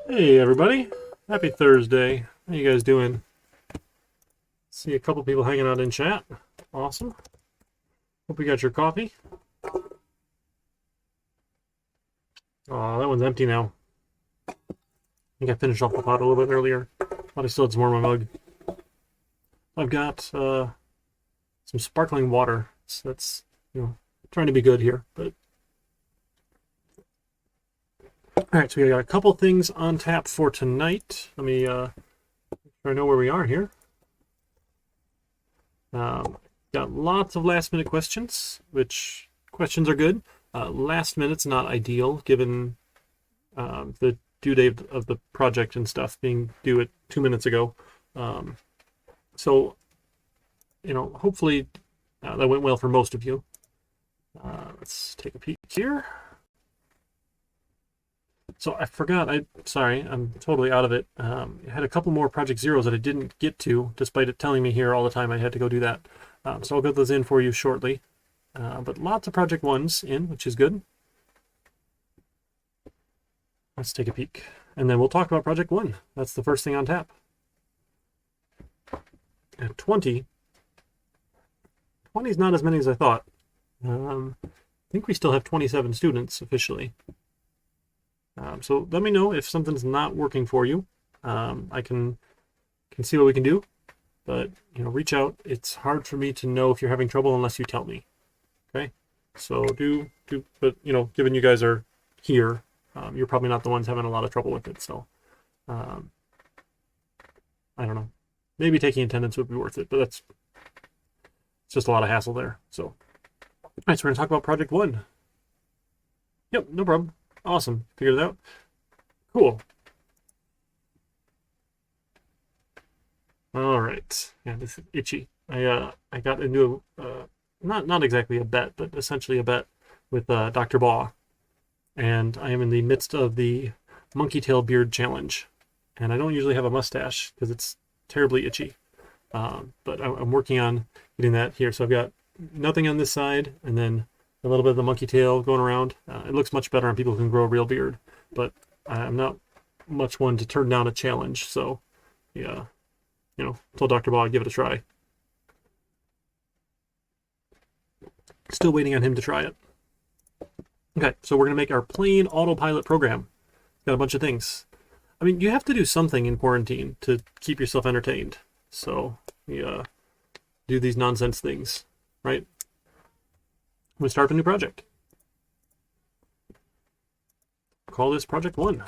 Hey everybody, happy Thursday. How you guys doing? See a couple people hanging out in chat. Awesome. Hope you got your coffee. Oh, that one's empty now. I think I finished off the pot a little bit earlier. Thought I still had some more in my mug. I've got some sparkling water. So that's, trying to be good here. But all right, so we got a couple things on tap for tonight. Let me make sure I know where we are here. Got lots of last minute questions, which questions are good. Last minute's not ideal given the due date of the project and stuff being due at 2 minutes ago. So, hopefully that went well for most of you. Let's take a peek here. So I forgot, sorry, I'm totally out of it. I had a couple more Project Zeros that I didn't get to, despite it telling me here all the time I had to go do that. So I'll get those in for you shortly. But lots of Project 1s in, which is good. Let's take a peek. And then we'll talk about Project 1. That's the first thing on tap. At 20. 20 is not as many as I thought. I think we still have 27 students officially. So let me know if something's not working for you. I can see what we can do, but reach out. It's hard for me to know if you're having trouble unless you tell me. Okay, so but given you guys are here, you're probably not the ones having a lot of trouble with it. So I don't know. Maybe taking attendance would be worth it, but it's just a lot of hassle there. So all right, so we're gonna talk about Project 1. Yep, no problem. Awesome. Figured it out. Cool. All right. Yeah, this is itchy. I got into not exactly a bet, but essentially a bet with Dr. Baugh, and I am in the midst of the monkey tail beard challenge, and I don't usually have a mustache because it's terribly itchy, but I'm working on getting that here. So I've got nothing on this side, and then a little bit of the monkey tail going around. It looks much better on people who can grow a real beard, but I'm not much one to turn down a challenge. So, yeah, told Dr. Baugh I'd give it a try. Still waiting on him to try it. Okay, so we're going to make our plain autopilot program. Got a bunch of things. I mean, you have to do something in quarantine to keep yourself entertained. So, yeah, do these nonsense things, right? I'm going to start a new project. Call this Project 1.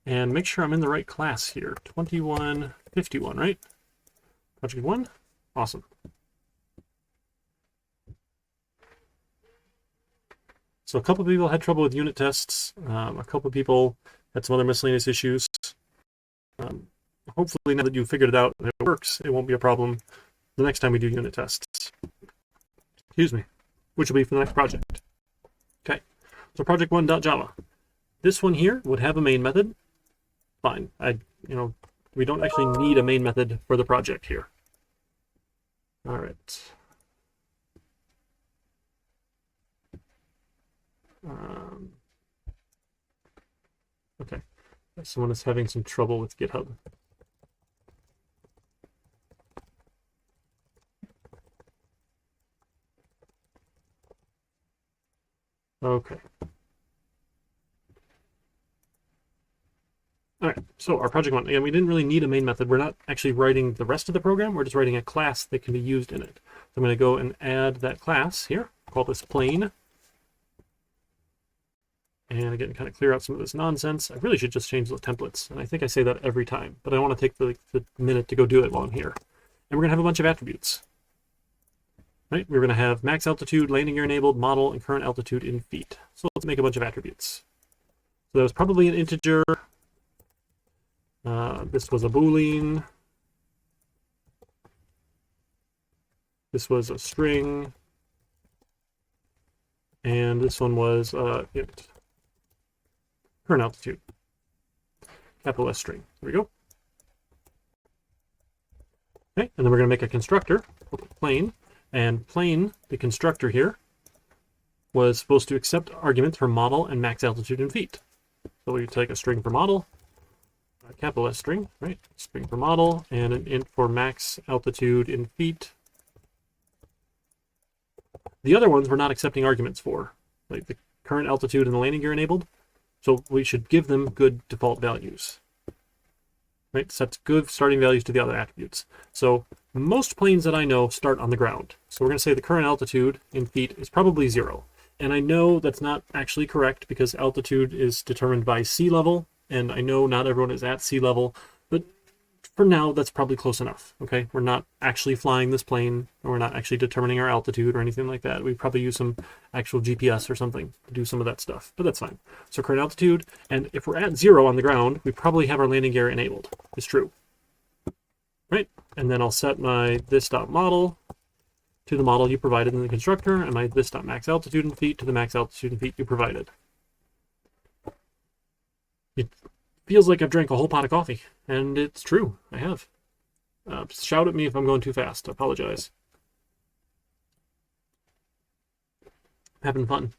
And make sure I'm in the right class here. 2151, right? Project 1? Awesome. So a couple of people had trouble with unit tests. A couple of people had some other miscellaneous issues. Hopefully now that you've figured it out and it works, it won't be a problem the next time we do unit tests. Excuse me, which will be for the next project. Okay, so project1.java. This one here would have a main method. Fine, we don't actually need a main method for the project here. All right. Okay, someone is having some trouble with GitHub. Okay. All right, so our project 1, again, we didn't really need a main method. We're not actually writing the rest of the program. We're just writing a class that can be used in it. So I'm going to go and add that class here. Call this plain. And again, kind of clear out some of this nonsense. I really should just change the templates. And I think I say that every time, but I want to take the minute to go do it while I'm here. And we're going to have a bunch of attributes. Right? We're going to have max altitude, landing gear enabled, model, and current altitude in feet. So let's make a bunch of attributes. So that was probably an integer. This was a Boolean. This was a string. And this one was int. Current altitude. Capital S string. There we go. Okay, and then we're going to make a constructor, plain. And plain, the constructor here, was supposed to accept arguments for model and max altitude in feet. So we take a string for model, a capital S string, right? String for model, and an int for max altitude in feet. The other ones we're not accepting arguments for, like the current altitude and the landing gear enabled. So we should give them good default values. Right? Sets good starting values to the other attributes. So most planes that I know start on the ground. So we're going to say the current altitude in feet is probably 0. And I know that's not actually correct because altitude is determined by sea level, and I know not everyone is at sea level, but for now that's probably close enough. Okay, we're not actually flying this plane, or we're not actually determining our altitude or anything like that. We probably use some actual GPS or something to do some of that stuff, but that's fine. So current altitude, and if we're at 0 on the ground, we probably have our landing gear enabled. It's true, right? And then I'll set my this.model to the model you provided in the constructor, and my this.max altitude in feet to the max altitude in feet you provided. It feels like I've drank a whole pot of coffee, and it's true, I have. Shout at me if I'm going too fast. I apologize. Having fun.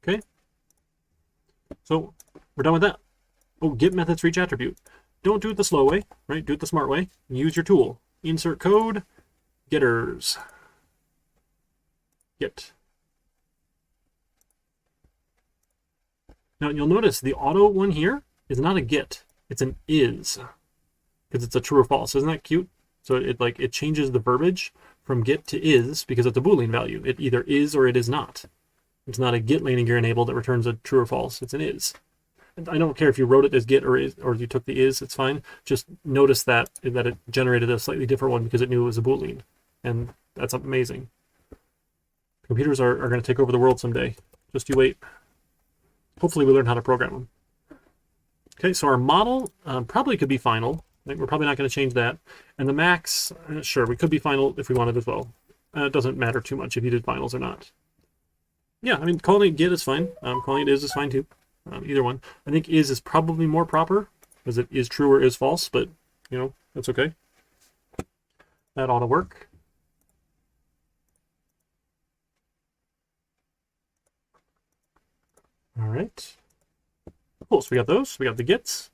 Okay. So we're done with that. Oh, get methods for each attribute. Don't do it the slow way, right? Do it the smart way. Use your tool. Insert code, getters. Get. Now you'll notice the auto one here is not a get, it's an is, because it's a true or false. Isn't that cute? So it changes the verbiage from get to is because it's a Boolean value. It either is or it is not. It's not a get landing gear enabled that returns a true or false. It's an is. And I don't care if you wrote it as get or is, or you took the is. It's fine. Just notice that it generated a slightly different one because it knew it was a Boolean, and that's amazing. Computers are going to take over the world someday. Just you wait. Hopefully we learn how to program them. Okay, so our model probably could be final. We're probably not going to change that. And the max, sure, we could be final if we wanted as well. It doesn't matter too much if you did finals or not. Yeah, I mean, calling it get is fine. Calling it is fine too. Either one. I think is probably more proper, because it is true or is false, but, you know, that's okay. That ought to work. All right. Cool, so we got those. We got the gets.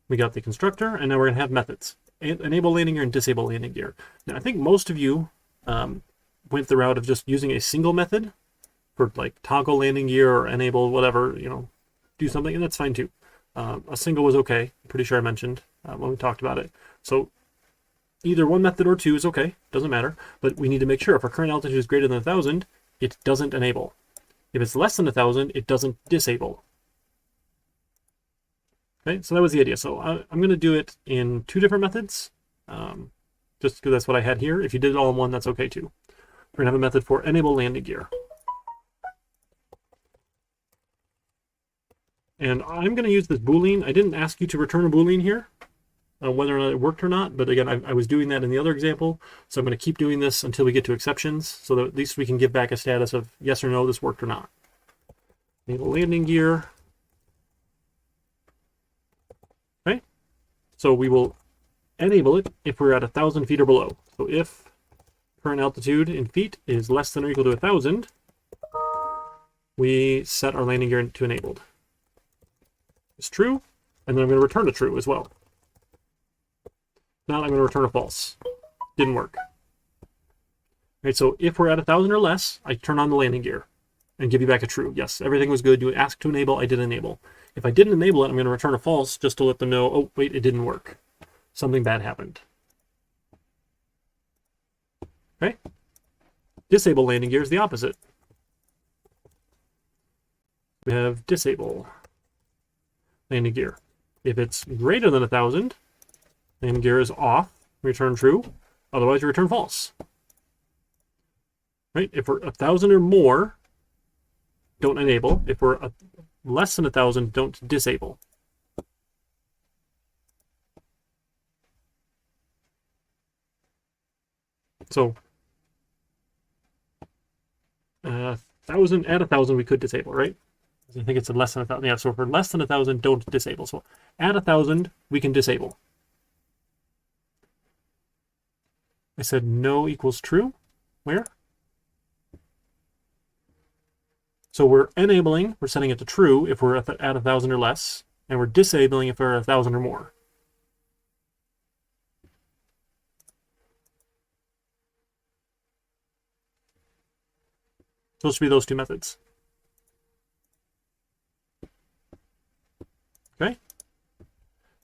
We got the constructor, and now we're going to have methods. Enable landing gear and disable landing gear. Now, I think most of you went the route of just using a single method for like toggle landing gear or enable whatever, you know, do something, and that's fine too. A single was okay. I'm pretty sure I mentioned when we talked about it. So either one method or two is okay. Doesn't matter. But we need to make sure if our current altitude is greater than 1,000, it doesn't enable. If it's less than 1,000, it doesn't disable. Okay, so that was the idea. So I'm going to do it in 2 different methods, just because that's what I had here. If you did it all in one, that's okay too. We're going to have a method for enable landing gear. And I'm going to use this Boolean. I didn't ask you to return a Boolean here, whether or not it worked or not. But again, I was doing that in the other example. So I'm going to keep doing this until we get to exceptions, so that at least we can give back a status of yes or no, this worked or not. Enable landing gear. Okay. So we will enable it if we're at 1,000 feet or below. So if current altitude in feet is less than or equal to 1,000, we set our landing gear to enabled. It's true, and then I'm going to return a true as well. Now I'm going to return a false. Didn't work. Right, so if we're at 1,000 or less, I turn on the landing gear and give you back a true. Yes, everything was good. You asked to enable, I did enable. If I didn't enable it, I'm going to return a false just to let them know, oh, wait, it didn't work. Something bad happened. Okay? Disable landing gear is the opposite. We have disable landing gear. If it's greater than 1,000, landing gear is off, return true. Otherwise, you return false. Right? If we're 1,000 or more, don't enable. If we're less than 1,000, don't disable. So, 1,000 at 1,000 we could disable, right? I think it's less than 1,000. Yeah, so for less than 1,000, don't disable. So at 1,000, we can disable. I said no equals true. Where? So we're enabling, we're setting it to true if we're at 1,000 or less, and we're disabling if we're at 1,000 or more. Supposed to be those two methods. Okay.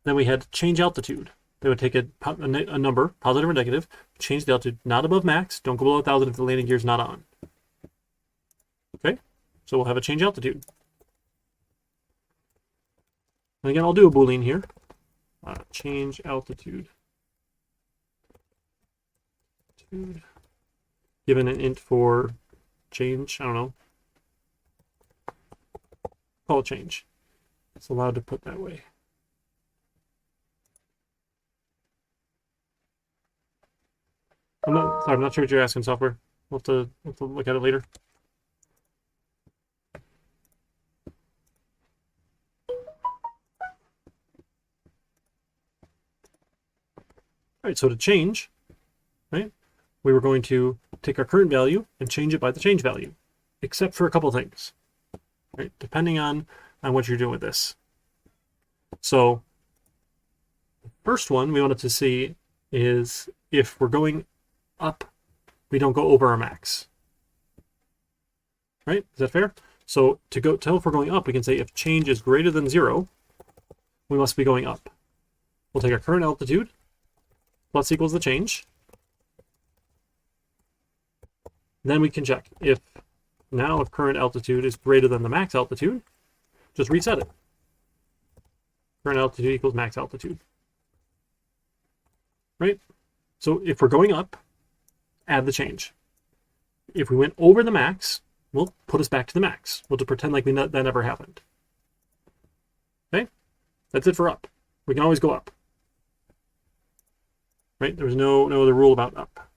Then we had change altitude. They would take a number, positive or negative, change the altitude, not above max. Don't go below 1,000 if the landing gear is not on. Okay. So we'll have a change altitude. And again, I'll do a Boolean here. Change altitude. Given an int for change, I don't know. Call it change. It's allowed to put that way. I'm not sure what you're asking, software. We'll have to look at it later. All right, so to change, right, we were going to take our current value and change it by the change value, except for a couple things, right, depending on what you're doing with this. So the first one we wanted to see is if we're going up, we don't go over our max. Right? Is that fair? So to tell if we're going up, we can say if change is greater than 0, we must be going up. We'll take our current altitude plus equals the change. Then we can check if current altitude is greater than the max altitude, just reset it. Current altitude equals max altitude. Right? So if we're going up, add the change. If we went over the max, we'll put us back to the max. We'll just pretend like that never happened. Okay? That's it for up. We can always go up. Right? There's no other rule about up.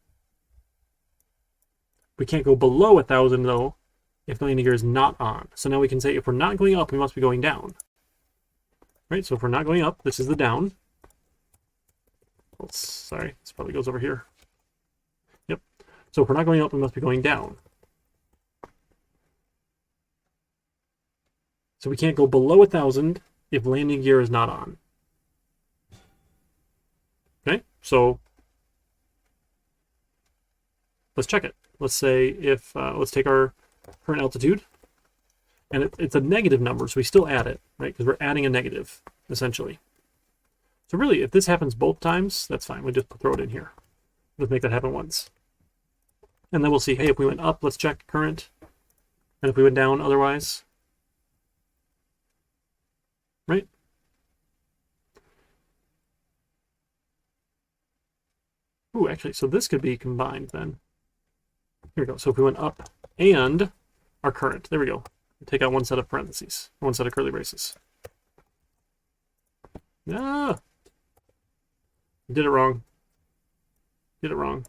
We can't go below 1,000 though if the landing gear is not on. So now we can say if we're not going up, we must be going down. Right? So if we're not going up, this is the down. Sorry, this probably goes over here. Yep. So if we're not going up, we must be going down. So we can't go below 1,000 if landing gear is not on. Okay, so let's check it. Let's say if, let's take our current altitude, and it's a negative number, so we still add it, right? Because we're adding a negative, essentially. So really, if this happens both times, that's fine. We just throw it in here. Let's make that happen once. And then we'll see, hey, if we went up, let's check current. And if we went down otherwise, right? Ooh, actually, so this could be combined then. Here we go. So if we went up and our current, there we go. Take out one set of parentheses, one set of curly braces. Ah! Did it wrong. Did it wrong.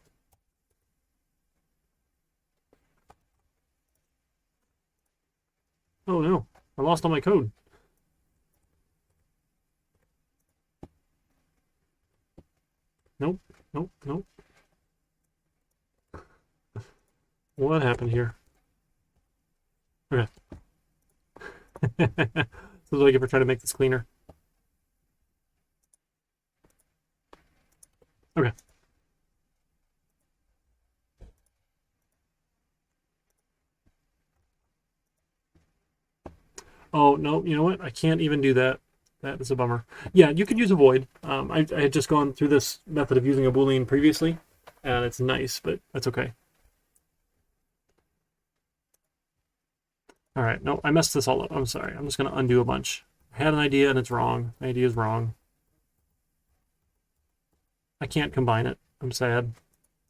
Oh no, I lost all my code. Nope, nope, nope. What happened here? Okay. This is what I get for trying to make this cleaner. Okay. Oh, no, you know what? I can't even do that. That is a bummer. Yeah, you could use a void. I had just gone through this method of using a Boolean previously, and it's nice, but that's okay. All right, no, I messed this all up. I'm sorry. I'm just going to undo a bunch. I had an idea, and it's wrong. My idea is wrong. I can't combine it. I'm sad.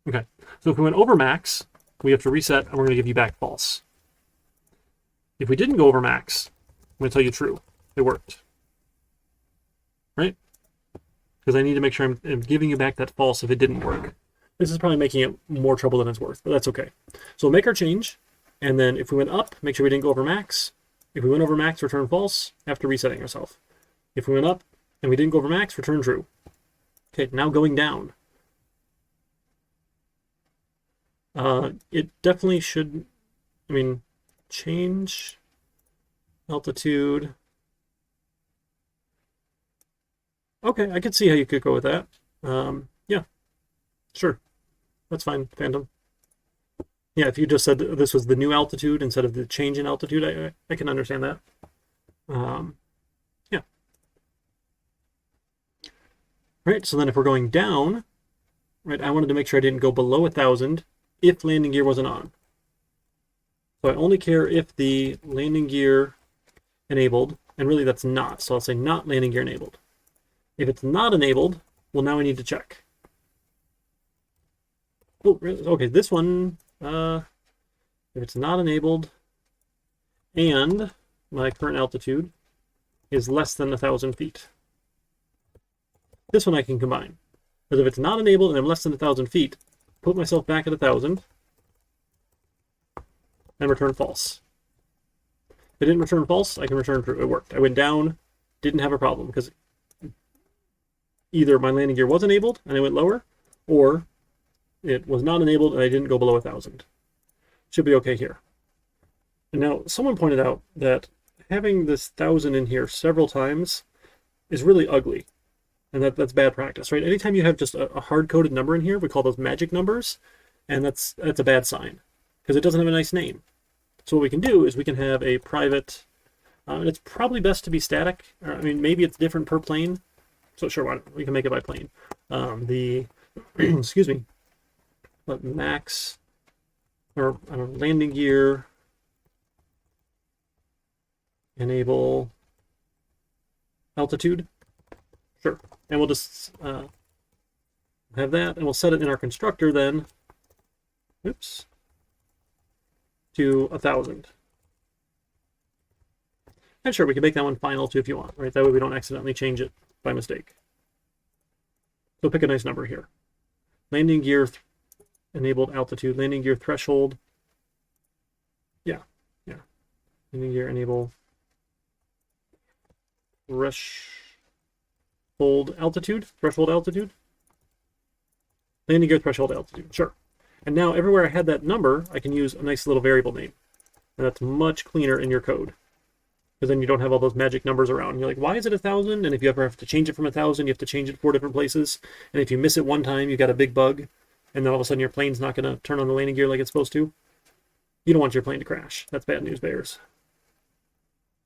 Okay, so if we went over max, we have to reset, and we're going to give you back false. If we didn't go over max, I'm going to tell you true. It worked. Right? Because I need to make sure I'm giving you back that false if it didn't work. This is probably making it more trouble than it's worth, but that's okay. So we'll make our change, and then if we went up, make sure we didn't go over max. If we went over max, return false after resetting ourselves. If we went up and we didn't go over max, return true. Okay, now going down. It definitely should, change altitude. Okay, I could see how you could go with that. Yeah, sure. That's fine, Phantom. Yeah, if you just said this was the new altitude instead of the change in altitude, I can understand that. Yeah. Right, so then if we're going down, right, I wanted to make sure I didn't go below 1,000 if landing gear wasn't on. So I only care if the landing gear enabled, and really that's not, so I'll say not landing gear enabled. If it's not enabled, well, now I need to check. Oh, okay, this one, if it's not enabled and my current altitude is less than 1,000 feet, this one I can combine. Because if it's not enabled and I'm less than 1,000 feet, put myself back at 1,000 and return false. If it didn't return false, I can return true. It worked. I went down, didn't have a problem because either my landing gear was enabled and I went lower, or it was not enabled and I didn't go below 1,000. Should be okay here. And now someone pointed out that having this 1,000 in here several times is really ugly. And that's bad practice, right? Anytime you have just a hard-coded number in here, we call those magic numbers, and that's a bad sign because it doesn't have a nice name. So what we can do is we can have a private, and it's probably best to be static. I mean, maybe it's different per plane. So sure, we can make it by plane. Excuse me, but max, or I don't know, landing gear, enable altitude. Sure. And we'll just have that, and we'll set it in our constructor then, oops, to 1,000. And sure, we can make that one final too if you want, right? That way we don't accidentally change it by mistake. So pick a nice number here. Landing gear enabled altitude, landing gear threshold. Yeah. Landing gear enable threshold altitude. Landing gear threshold altitude, sure. And now everywhere I had that number, I can use a nice little variable name. And that's much cleaner in your code. Because then you don't have all those magic numbers around. You're like, why is it 1,000? And if you ever have to change it from 1,000, you have to change it 4 different places. And if you miss it one time, you got a big bug. And then all of a sudden your plane's not going to turn on the landing gear like it's supposed to. You don't want your plane to crash. That's bad news, bears.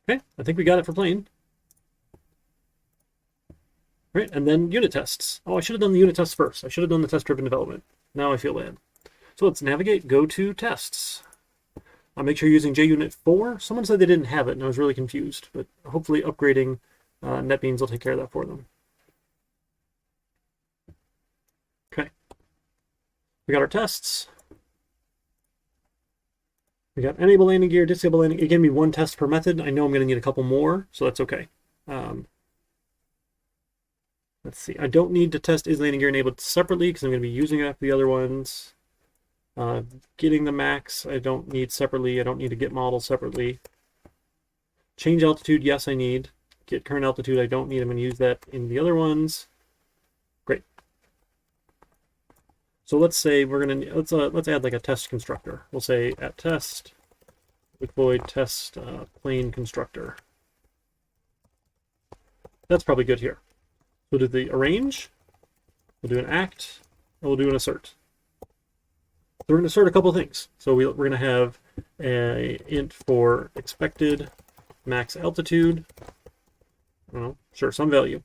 Okay, I think we got it for plane. Right, and then unit tests. Oh, I should have done the unit tests first. I should have done the test-driven development. Now I feel bad. So let's navigate, go to tests. I'll make sure you're using JUnit 4. Someone said they didn't have it, and I was really confused. But hopefully upgrading NetBeans will take care of that for them. Okay. We got our tests. We got enable landing gear, disable landing. It gave me 1 test per method. I know I'm going to need a couple more, so that's okay. Let's see. I don't need to test is landing gear enabled separately because I'm going to be using it after the other ones. Getting the max, I don't need separately. I don't need to get model separately. Change altitude, yes, I need. Get current altitude, I don't need. I'm going to use that in the other ones. Great. So let's say we're going to let's add like a test constructor. We'll say at test deploy test plane constructor. That's probably good here. We'll do the arrange, we'll do an act, and we'll do an assert. So we're going to assert a couple things. So we're going to have a int for expected max altitude. I don't know, sure, some value.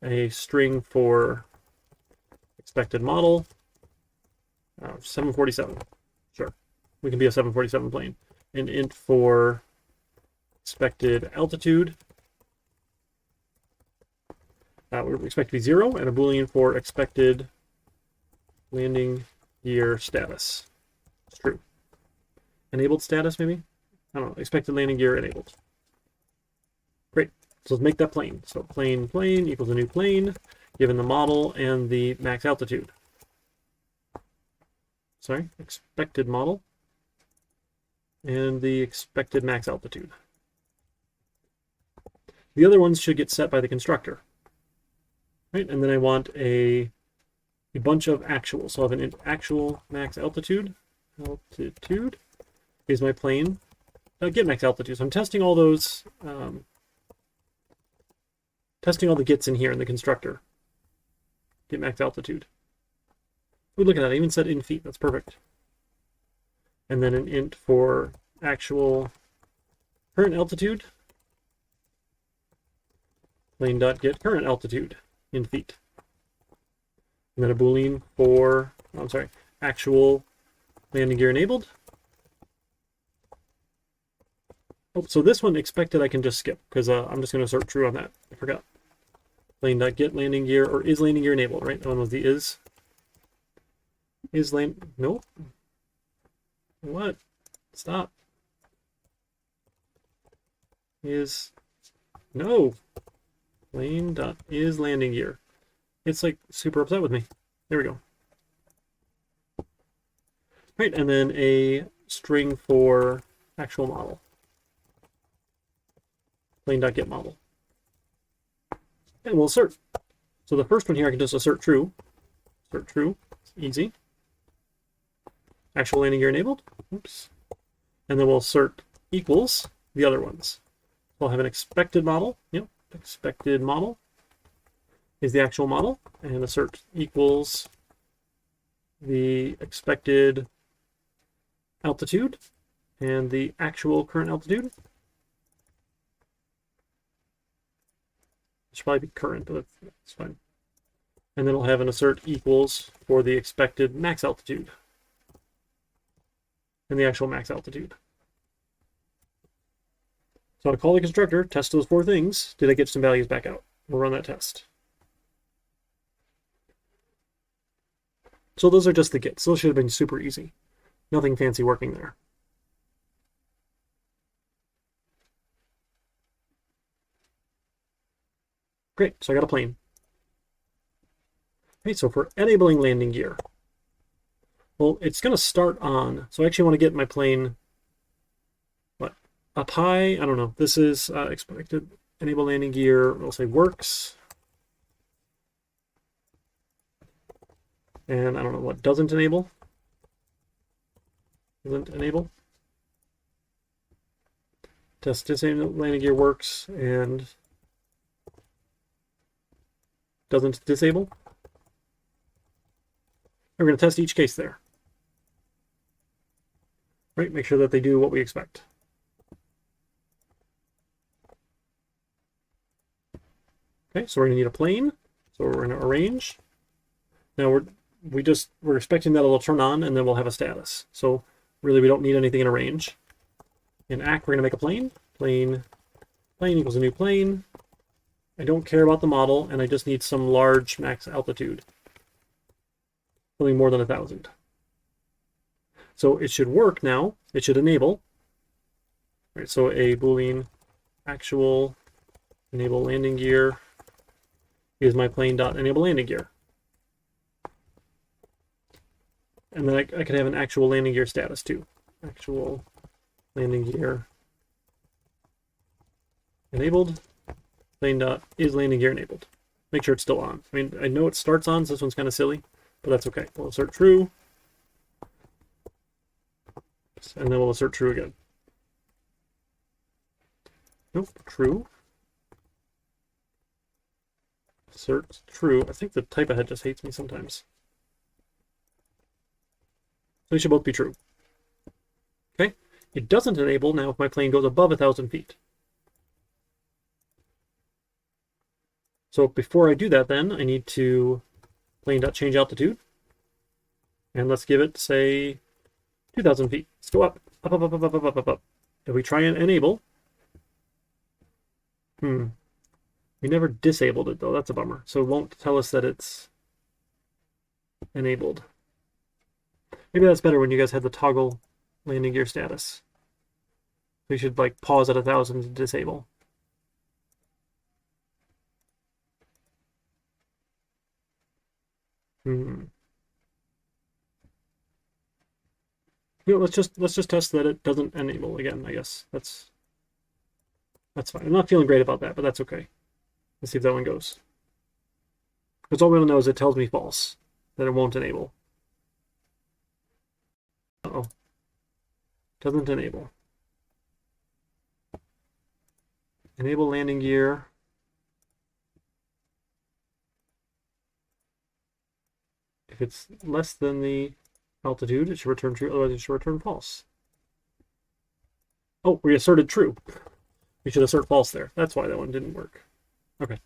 A string for expected model. 747. Sure, we can be a 747 plane. An int for expected altitude. We expect to be 0, and a Boolean for expected landing gear status. It's true. Enabled status, maybe? I don't know. Expected landing gear enabled. Great. So let's make that plane. So plane equals a new plane, given the model and the max altitude. Sorry, expected model and the expected max altitude. The other ones should get set by the constructor. Right, and then I want a bunch of actuals. So I have an actual max altitude. Altitude is my plane get max altitude. So I'm testing all those, testing all the gets in here in the constructor. Get max altitude. Ooh, look at that, I even said in feet, that's perfect. And then an int for actual current altitude. Plane.get current altitude in feet. And then a boolean for, I'm sorry, actual landing gear enabled. Oh, so this one expected I can just skip, because I'm just going to assert true on that. I forgot. Plane.get landing gear, or is landing gear enabled, right? That one was the is. Is land, nope. What? Stop. Is, no. Plane.is landing gear. It's like super upset with me. There we go. Right, and then a string for actual model. Plane.get model. And we'll assert. So the first one here I can just assert true. Assert true. It's easy. Actual landing gear enabled. Oops. And then we'll assert equals the other ones. We'll have an expected model. Yep, expected model is the actual model, and assert equals the expected altitude and the actual current altitude. It should probably be current, but that's fine. And then we'll have an assert equals for the expected max altitude and the actual max altitude. So I'll call the constructor, test those four things. Did I get some values back out? We'll run that test. So those are just the gets. Those should have been super easy. Nothing fancy working there. Great, so I got a plane. Okay, so for enabling landing gear, well, it's going to start on, so I actually want to get my plane, what, up high? I don't know. This is expected enable landing gear, we'll say works. And I don't know what doesn't enable. Doesn't enable. Test disable landing gear works and doesn't disable. We're going to test each case there. Right, make sure that they do what we expect. Okay, so we're going to need a plane. So we're going to arrange. Now we're expecting that it'll turn on and then we'll have a status. So really we don't need anything in arrange. In act, we're going to make a plane. Plane equals a new plane. I don't care about the model, and I just need some large max altitude. Something more than 1,000. So it should work now. It should enable. Right, so a boolean actual enable landing gear is my plane.enable landing gear. And then I could have an actual landing gear status too. Actual landing gear enabled. Plane.is landing gear enabled. Make sure it's still on. I mean, I know it starts on, so this one's kind of silly, but that's okay. We'll assert true. And then we'll assert true again. Nope, true. Assert true. I think the type ahead just hates me sometimes. So they should both be true. Okay. It doesn't enable now if my plane goes above 1,000 feet. So before I do that, then I need to plane.change altitude. And let's give it, say, 2,000 feet. Let's go up, up, up, up, up, up, up, up, up. If we try and enable, we never disabled it though. That's a bummer. So it won't tell us that it's enabled. Maybe that's better when you guys had the toggle landing gear status. We should like pause at 1,000 to disable. You know, let's just test that it doesn't enable again. I guess that's fine. I'm not feeling great about that, but that's okay. Let's see if that one goes. Because all we want to know is it tells me false, that it won't enable. Uh-oh. Doesn't enable. enable landing gear. If it's less than the altitude, it should return true, otherwise it should return false. Oh, we asserted true. We should assert false there. That's why that one didn't work. Okay.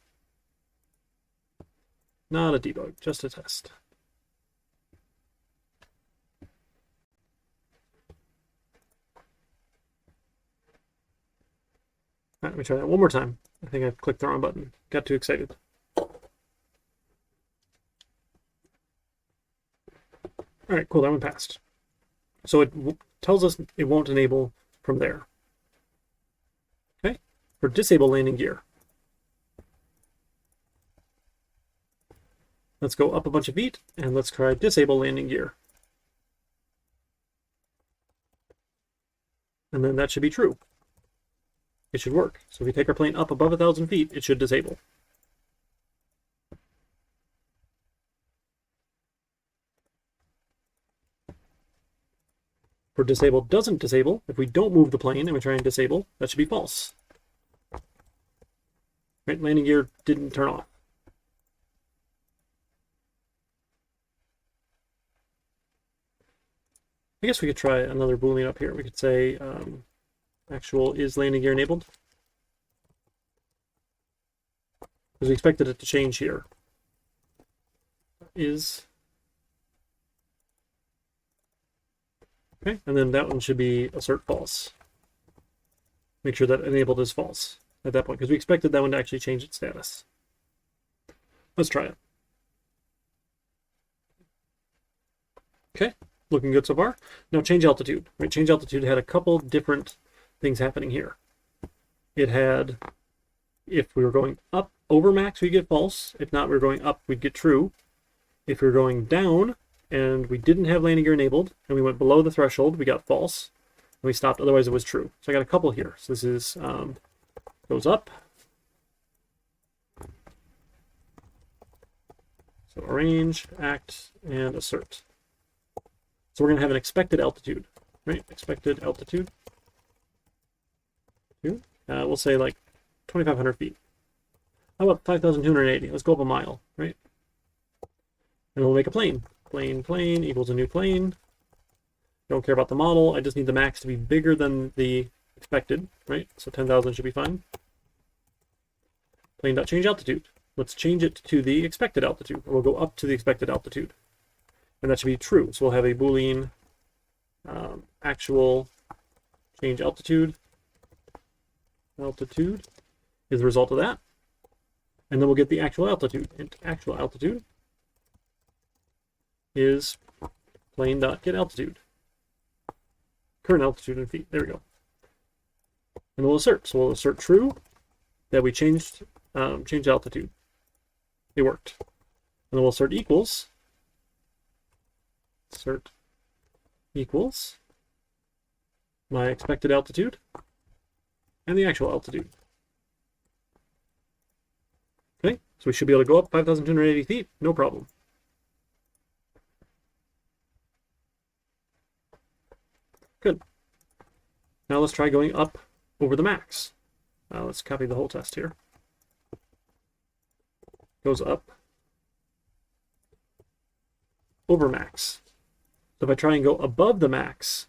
Not a debug, just a test. All right, let me try that one more time. I think I clicked the wrong button. Got too excited. All right, cool, that one passed. So it tells us it won't enable from there. Okay, for disable landing gear. Let's go up a bunch of feet, and let's try disable landing gear. And then that should be true. It should work. So if we take our plane up above 1,000 feet, it should disable. For disable doesn't disable, if we don't move the plane and we try and disable, that should be false. Right, landing gear didn't turn off. I guess we could try another Boolean up here. We could say actual is landing gear enabled. Because we expected it to change here. Is. Okay, and then that one should be assert false. Make sure that enabled is false at that point, because we expected that one to actually change its status. Let's try it. Okay, looking good so far. Now change altitude. Right, change altitude had a couple different things happening here. It had, if we were going up over max, we'd get false. If not, we were going up, we'd get true. If we were going down and we didn't have landing gear enabled and we went below the threshold, we got false. And we stopped, otherwise it was true. So I got a couple here. So this is goes up. So arrange, act, and assert. So we're going to have an expected altitude, right? Expected altitude. We'll say like 2,500 feet. How about 5,280? Let's go up a mile, right? And we'll make a plane. Plane equals a new plane. Don't care about the model. I just need the max to be bigger than the expected, right? So 10,000 should be fine. Plane.change altitude. Let's change it to the expected altitude. We'll go up to the expected altitude. And that should be true. So we'll have a Boolean actual change altitude. Altitude is the result of that. And then we'll get the actual altitude. And actual altitude is plane.getAltitude. Current altitude in feet. There we go. And we'll assert. So we'll assert true that we changed altitude. It worked. And then we'll assert equals. Assert equals my expected altitude and the actual altitude. Okay, so we should be able to go up 5,280 feet, no problem. Good. Now let's try going up over the max. Let's copy the whole test here. Goes up over max. So if I try and go above the max,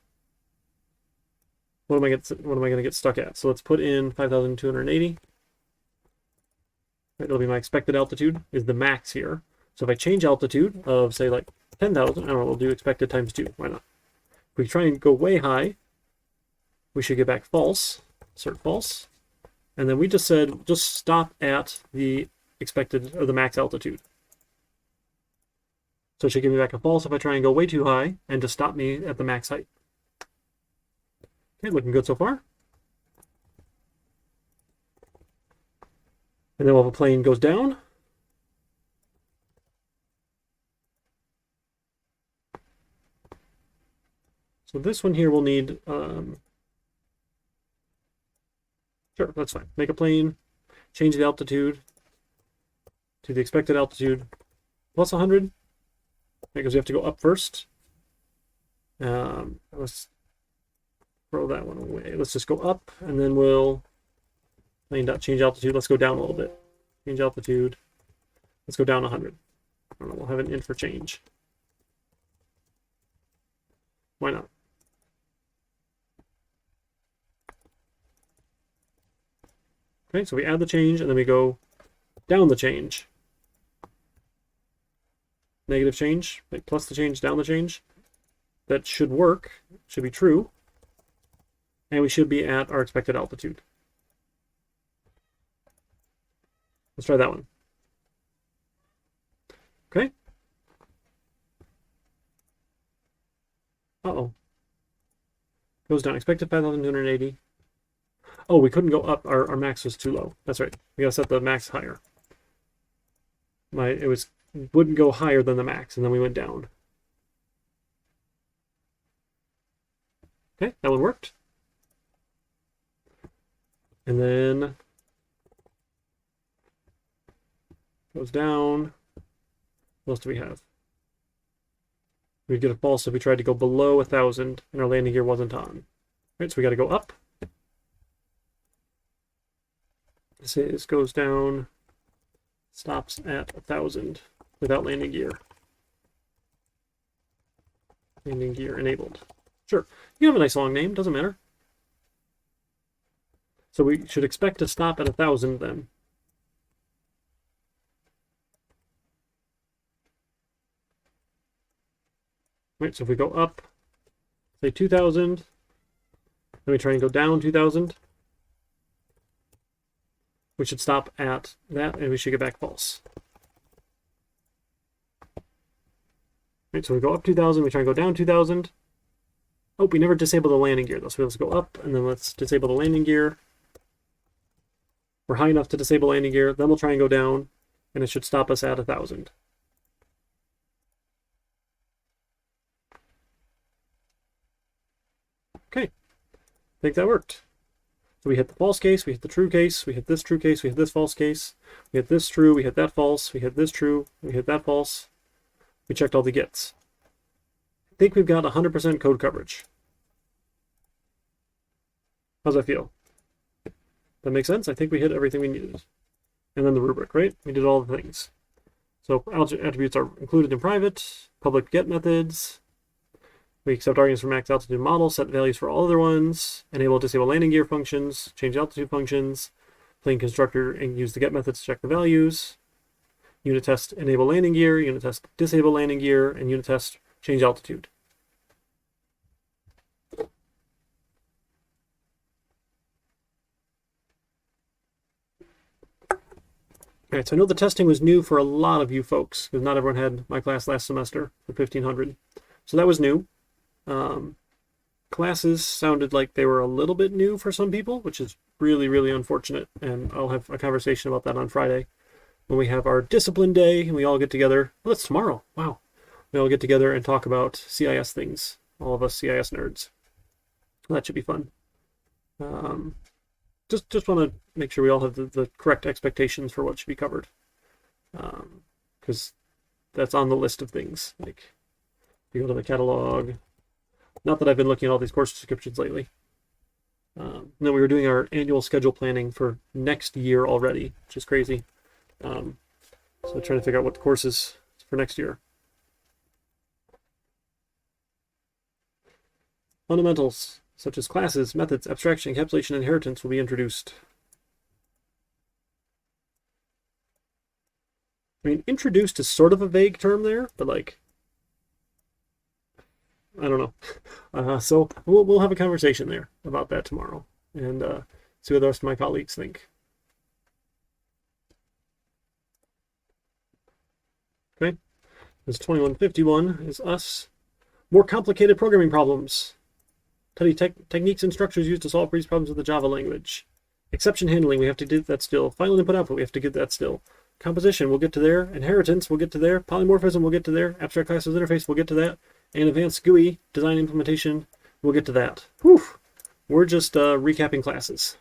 what am I going to get stuck at? So let's put in 5,280. It'll be my expected altitude is the max here. So if I change altitude of say like 10,000, I don't know, we'll do expected times 2. Why not? If we try and go way high, we should get back false. Assert false. And then we just said just stop at the expected or the max altitude. So it should give me back a false if I try and go way too high and just stop me at the max height. Okay, looking good so far. And then we'll have a plane goes down. So this one here will need, sure, that's fine. Make a plane, change the altitude to the expected altitude plus 100, because we have to go up first. Let's throw that one away. Let's just go up, and then we'll Lane.change altitude. Let's go down a little bit. Change altitude. Let's go down 100. I don't know, we'll have an int for change. Why not? Okay, so we add the change, and then we go down the change. Negative change, like plus the change, down the change. That should work, should be true. And we should be at our expected altitude. Let's try that one. Okay. Uh-oh. Goes down. Expected 5,280. Oh, we couldn't go up. Our max was too low. That's right. We gotta set the max higher. It wouldn't go higher than the max, and then we went down. Okay, that one worked. And then goes down. What else do we have? We'd get a false if we tried to go below 1,000 and our landing gear wasn't on. All right, so we got to go up. This goes down, stops at 1,000 without landing gear. Landing gear enabled. Sure, you have a nice long name, doesn't matter. So we should expect to stop at 1,000 then. Right, so if we go up, say 2,000, then we try and go down 2,000, we should stop at that, and we should get back false. Right, so we go up 2,000, we try and go down 2,000. Oh, we never disabled the landing gear, though, so let's go up, and then let's disable the landing gear. We're high enough to disable landing gear, then we'll try and go down, and it should stop us at 1,000. Okay, I think that worked. So we hit the false case, we hit the true case, we hit this true case, we hit this false case, we hit this true, we hit that false, we hit this true, we hit that false. We checked all the gets. I think we've got 100% code coverage. How's that feel? That makes sense? I think we hit everything we needed. And then the rubric, right? We did all the things. So attributes are included in private, public get methods. We accept arguments from max altitude model, set values for all other ones, enable disable landing gear functions, change altitude functions, plain constructor and use the get methods to check the values, unit test enable landing gear, unit test disable landing gear, and unit test change altitude. All right, so I know the testing was new for a lot of you folks, because not everyone had my class last semester for 1500. So that was new. Classes sounded like they were a little bit new for some people, which is really, really unfortunate. And I'll have a conversation about that on Friday when we have our discipline day and we all get together. Well, that's tomorrow. Wow. We all get together and talk about CIS things, all of us CIS nerds. That should be fun. Just want to make sure we all have the correct expectations for what should be covered. Because that's on the list of things. Like, if you go to the catalog, not that I've been looking at all these course descriptions lately. Then we were doing our annual schedule planning for next year already, which is crazy. So trying to figure out what the courses for next year. Fundamentals, such as classes, methods, abstraction, encapsulation, and inheritance will be introduced. I mean, introduced is sort of a vague term there, but like, I don't know. So we'll have a conversation there about that tomorrow and see what the rest of my colleagues think. Okay, this 2151 is us. More complicated programming problems. Tell you techniques and structures used to solve these problems with the Java language. Exception handling, we have to do that still. Final input output, we have to get that still. Composition, we'll get to there. Inheritance, we'll get to there. Polymorphism, we'll get to there. Abstract classes interface, we'll get to that. And advanced GUI, design implementation, we'll get to that. Whew! We're just recapping classes.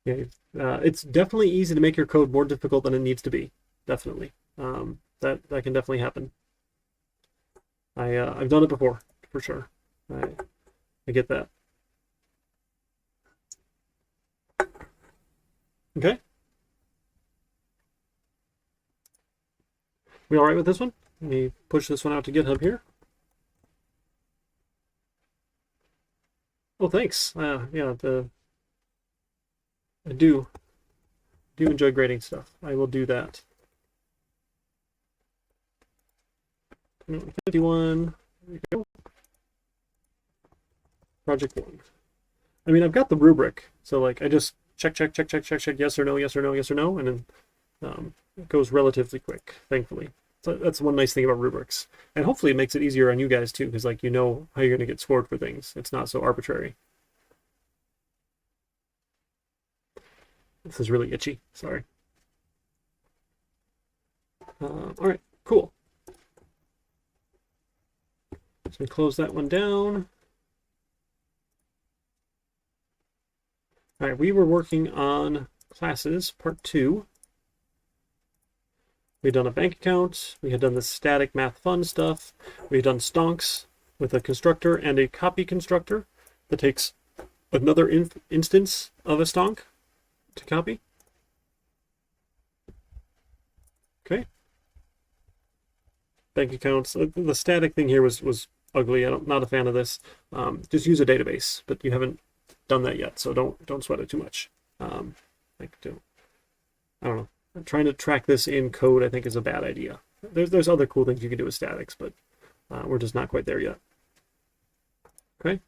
Yeah, it's definitely easy to make your code more difficult than it needs to be. Definitely. That can definitely happen. I've done it before, for sure. I get that. Okay. We all right with this one? Let me push this one out to GitHub here. Oh, thanks. Yeah, I do enjoy grading stuff. I will do that. 51. There we go. Project 1. I mean, I've got the rubric, so like I just check, yes or no, yes or no, yes or no, and then it goes relatively quick, thankfully. So that's one nice thing about rubrics, and hopefully it makes it easier on you guys too, because like you know how you're going to get scored for things. It's not so arbitrary. This is really itchy. Sorry. All right, cool. So we close that one down. All right, we were working on classes, part 2. We had done a bank account. We had done the static math fun stuff. We had done stonks with a constructor and a copy constructor that takes another instance of a stonk to copy. Okay. Bank accounts. The static thing here was ugly. I'm not a fan of this. Just use a database, but you haven't done that yet, so don't sweat it too much. I don't know. Trying to track this in code, I think, is a bad idea. There's other cool things you can do with statics, but we're just not quite there yet. Okay.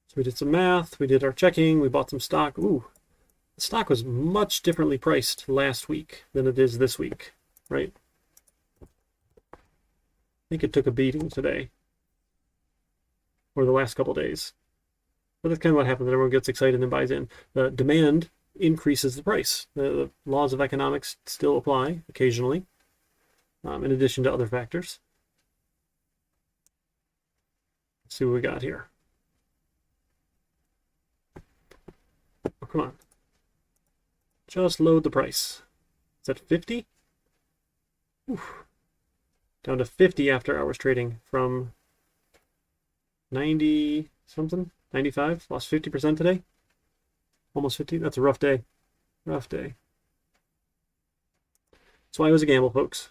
So we did some math. We did our checking. We bought some stock. Ooh, the stock was much differently priced last week than it is this week, right? I think it took a beating today, or the last couple days. But that's kind of what happens. Everyone gets excited and buys in. The demand increases the price. The laws of economics still apply occasionally, in addition to other factors. Let's see what we got here. Oh, come on. Just load the price. Is that 50? Oof. Down to 50 after hours trading from 90 something. 95, lost 50% today. Almost 50. That's a rough day. Rough day. That's why it was a gamble, folks.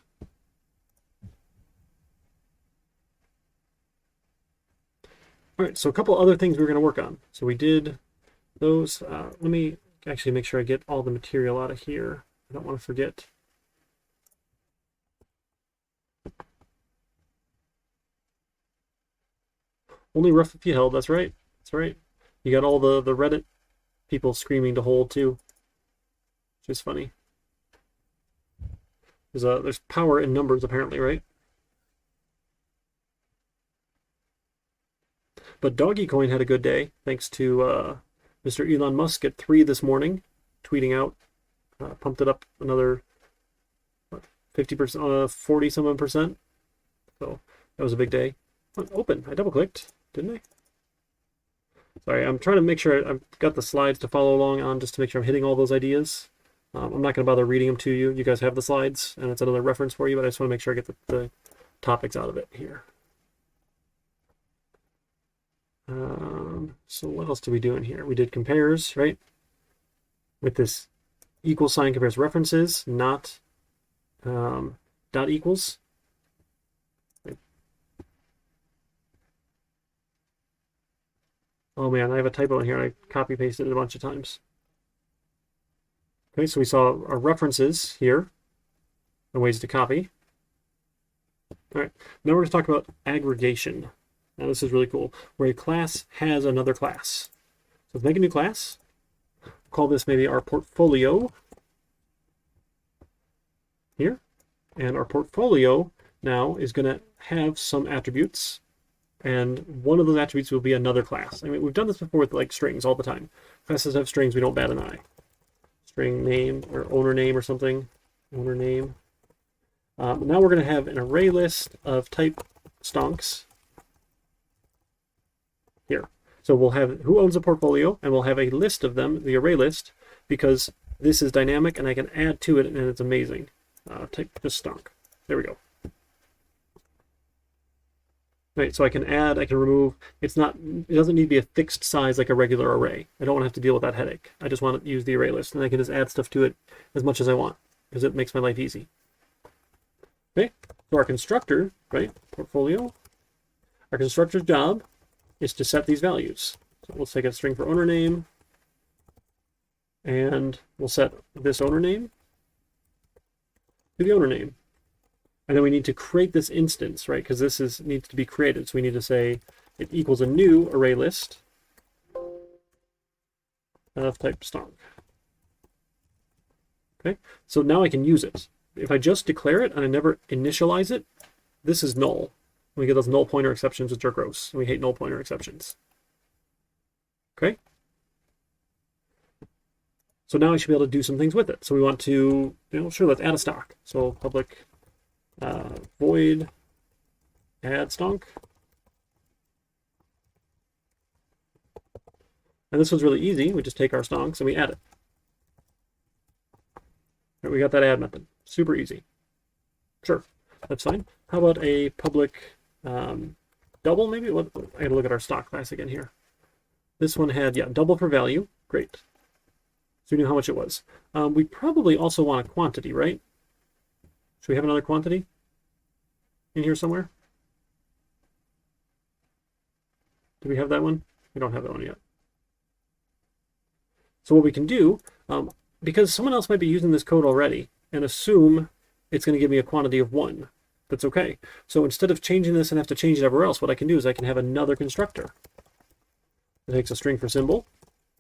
All right, so a couple other things we're going to work on. So we did those. Let me actually make sure I get all the material out of here. I don't want to forget. Only rough if you held, that's right. That's right. You got all the Reddit people screaming to hold too, which is funny. There's power in numbers apparently, right? But Dogecoin had a good day thanks to Mr. Elon Musk at 3 this morning, tweeting out, pumped it up another 50%, 40 some percent. So that was a big day. Open. I double clicked, didn't I? Sorry, I'm trying to make sure I've got the slides to follow along on just to make sure I'm hitting all those ideas. I'm not going to bother reading them to you. You guys have the slides, and it's another reference for you, but I just want to make sure I get the topics out of it here. So what else did we do in here? We did compares, right? With this equal sign compares references, not dot equals. Oh man, I have a typo in here. I copy pasted it a bunch of times. Okay, so we saw our references here and ways to copy. All right, now we're going to talk about aggregation. Now this is really cool, where a class has another class. So let's make a new class. We'll call this maybe our portfolio here. And our portfolio now is going to have some attributes. And one of those attributes will be another class. I mean, we've done this before with like strings all the time. Classes have strings, we don't bat an eye. String name or owner name or something. Owner name. Now we're going to have an array list of type stonks here. So we'll have who owns a portfolio, and we'll have a list of them, the array list, because this is dynamic and I can add to it and it's amazing. Type just stonk. There we go. Right, so I can add, I can remove. It doesn't need to be a fixed size like a regular array. I don't want to have to deal with that headache. I just want to use the array list, and I can just add stuff to it as much as I want because it makes my life easy. Okay, so our constructor, right, portfolio, our constructor's job is to set these values. So we'll take a string for owner name, and we'll set this owner name to the owner name. And then we need to create this instance, right? Because this needs to be created. So we need to say it equals a new array list of type stonk. Okay, so now I can use it. If I just declare it and I never initialize it, this is null. We get those null pointer exceptions, which are gross. We hate null pointer exceptions. Okay. So now I should be able to do some things with it. So we want to, sure, let's add a stock. So public void add stonk. And this one's really easy. We just take our stonks and we add it. Right, we got that add method. Super easy. Sure, that's fine. How about a public double maybe? I gotta look at our stock class again here. This one had, double for value. Great. So we knew how much it was. We probably also want a quantity, right? Should we have another quantity in here somewhere? Do we have that one? We don't have that one yet. So what we can do, because someone else might be using this code already and assume it's going to give me a quantity of 1. That's okay. So instead of changing this and have to change it everywhere else, what I can do is I can have another constructor. It takes a string for symbol,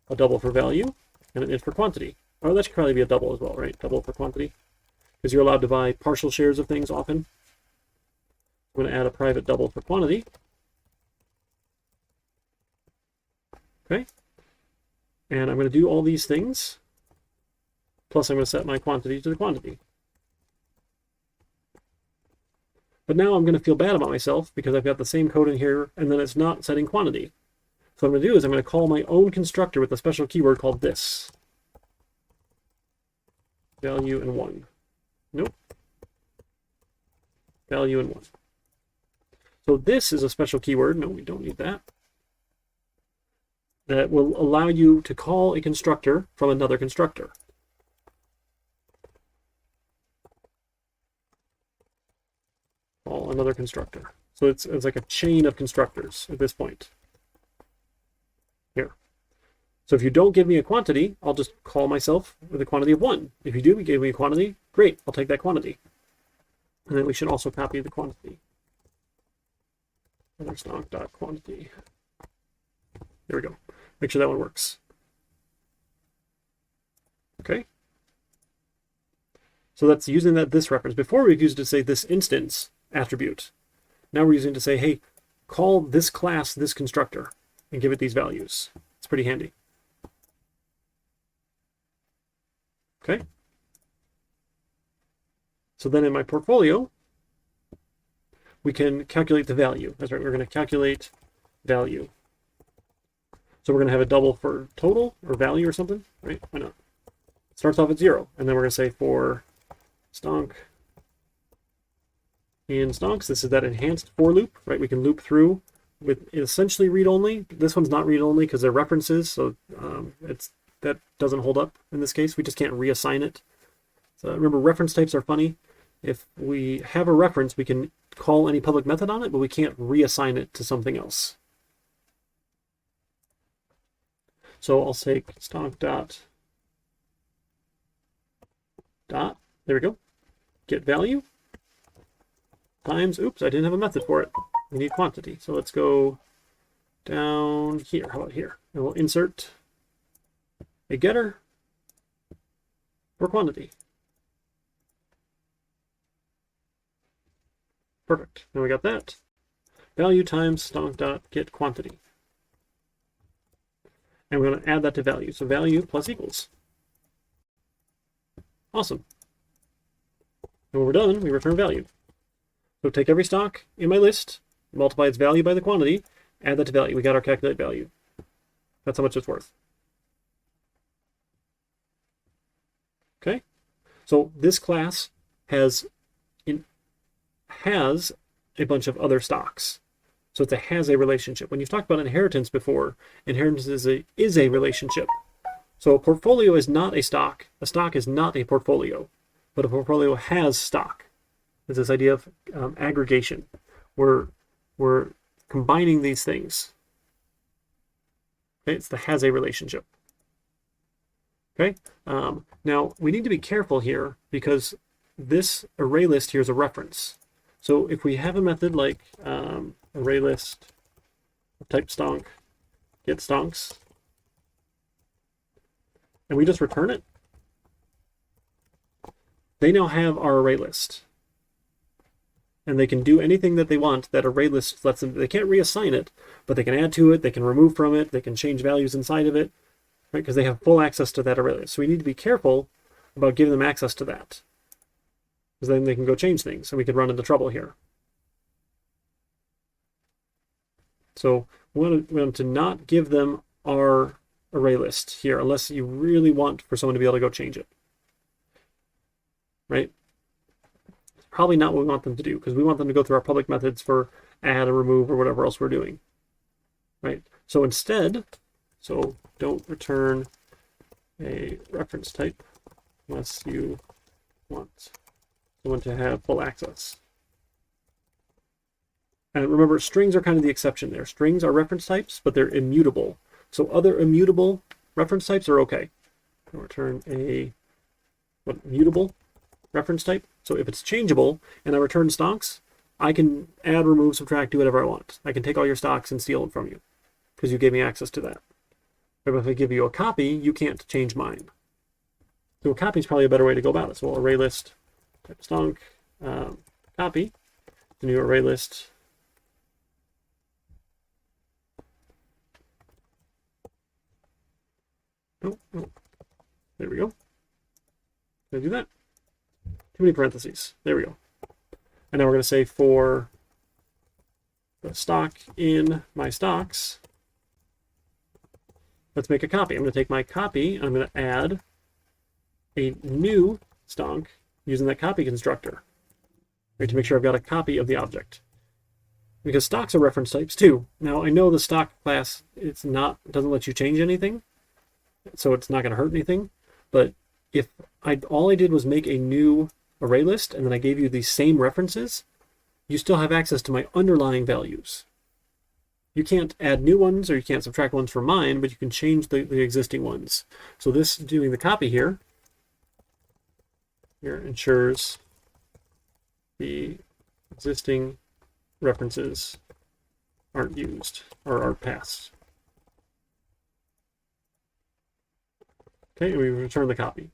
a double for value, and an int for quantity. Oh, that should probably be a double as well, right? Double for quantity. Because you're allowed to buy partial shares of things often. I'm going to add a private double for quantity. Okay. And I'm going to do all these things. Plus I'm going to set my quantity to the quantity. But now I'm going to feel bad about myself because I've got the same code in here and then it's not setting quantity. So what I'm going to do is I'm going to call my own constructor with a special keyword called this. Value and 1. Nope. Value and 1. So this is a special keyword. No, we don't need that. That will allow you to call a constructor from another constructor. Call another constructor. So it's like a chain of constructors at this point. Here. So if you don't give me a quantity, I'll just call myself with a quantity of 1. If you do give me a quantity, great, I'll take that quantity. And then we should also copy the quantity. Stock.quantity. There we go. Make sure that one works. Okay. So that's using this reference. Before we used it to say this instance attribute. Now we're using it to say, hey, call this class this constructor and give it these values. It's pretty handy. Okay. So then in my portfolio, we can calculate the value. That's right, we're going to calculate value. So we're going to have a double for total or value or something, right? Why not? It starts off at 0, and then we're going to say for stonk in stonks, this is that enhanced for loop, right? We can loop through with essentially read-only. This one's not read-only because they're references, so that doesn't hold up in this case. We just can't reassign it. So remember, reference types are funny. If we have a reference, we can call any public method on it, but we can't reassign it to something else. So I'll say stonk dot, there we go, get value times, oops, I didn't have a method for it. We need quantity. So let's go down here. How about here? And we'll insert a getter for quantity. Perfect. Now we got that. Value times stonk.get quantity. And we're going to add that to value. So value plus equals. Awesome. And when we're done, we return value. So take every stock in my list, multiply its value by the quantity, add that to value. We got our calculate value. That's how much it's worth. Okay. So this class has a bunch of other stocks. So it's a has a relationship. When you've talked about inheritance before, inheritance is a relationship. So a portfolio is not a stock. A stock is not a portfolio, but a portfolio has stock. It's this idea of aggregation. We're combining these things. Okay? It's the has a relationship. Okay. Now we need to be careful here because this array list here is a reference. So if we have a method like array list of type stonk, get stonks, and we just return it, they now have our array list. And they can do anything that they want. That array list lets them, they can't reassign it, but they can add to it, they can remove from it, they can change values inside of it, right? Because they have full access to that array list. So we need to be careful about giving them access to that. Because then they can go change things, and we could run into trouble here. So we want to not give them our array list here unless you really want for someone to be able to go change it. Right? It's probably not what we want them to do because we want them to go through our public methods for add or remove or whatever else we're doing. Right? So instead, so don't return a reference type unless you want someone to have full access. And remember, strings are kind of the exception there. Strings are reference types, but they're immutable. So other immutable reference types are okay. I'll return a mutable reference type. So if it's changeable and I return stonks, I can add, remove, subtract, do whatever I want. I can take all your stocks and steal them from you because you gave me access to that. But if I give you a copy, you can't change mine. So a copy is probably a better way to go about it. So array list type stonk copy, the new array list. Oh, there we go. Did I do that? Too many parentheses. There we go. And now we're going to say for the stock in my stocks, let's make a copy. I'm going to take my copy, and I'm going to add a new stonk using that copy constructor, right, to make sure I've got a copy of the object. Because stocks are reference types too. Now I know the stock class, it doesn't let you change anything, so it's not going to hurt anything. But if all I did was make a new array list and then I gave you the same references, you still have access to my underlying values. You can't add new ones or you can't subtract ones from mine, but you can change the existing ones. So this doing the copy here ensures the existing references aren't used or are passed. Okay, and we return the copy.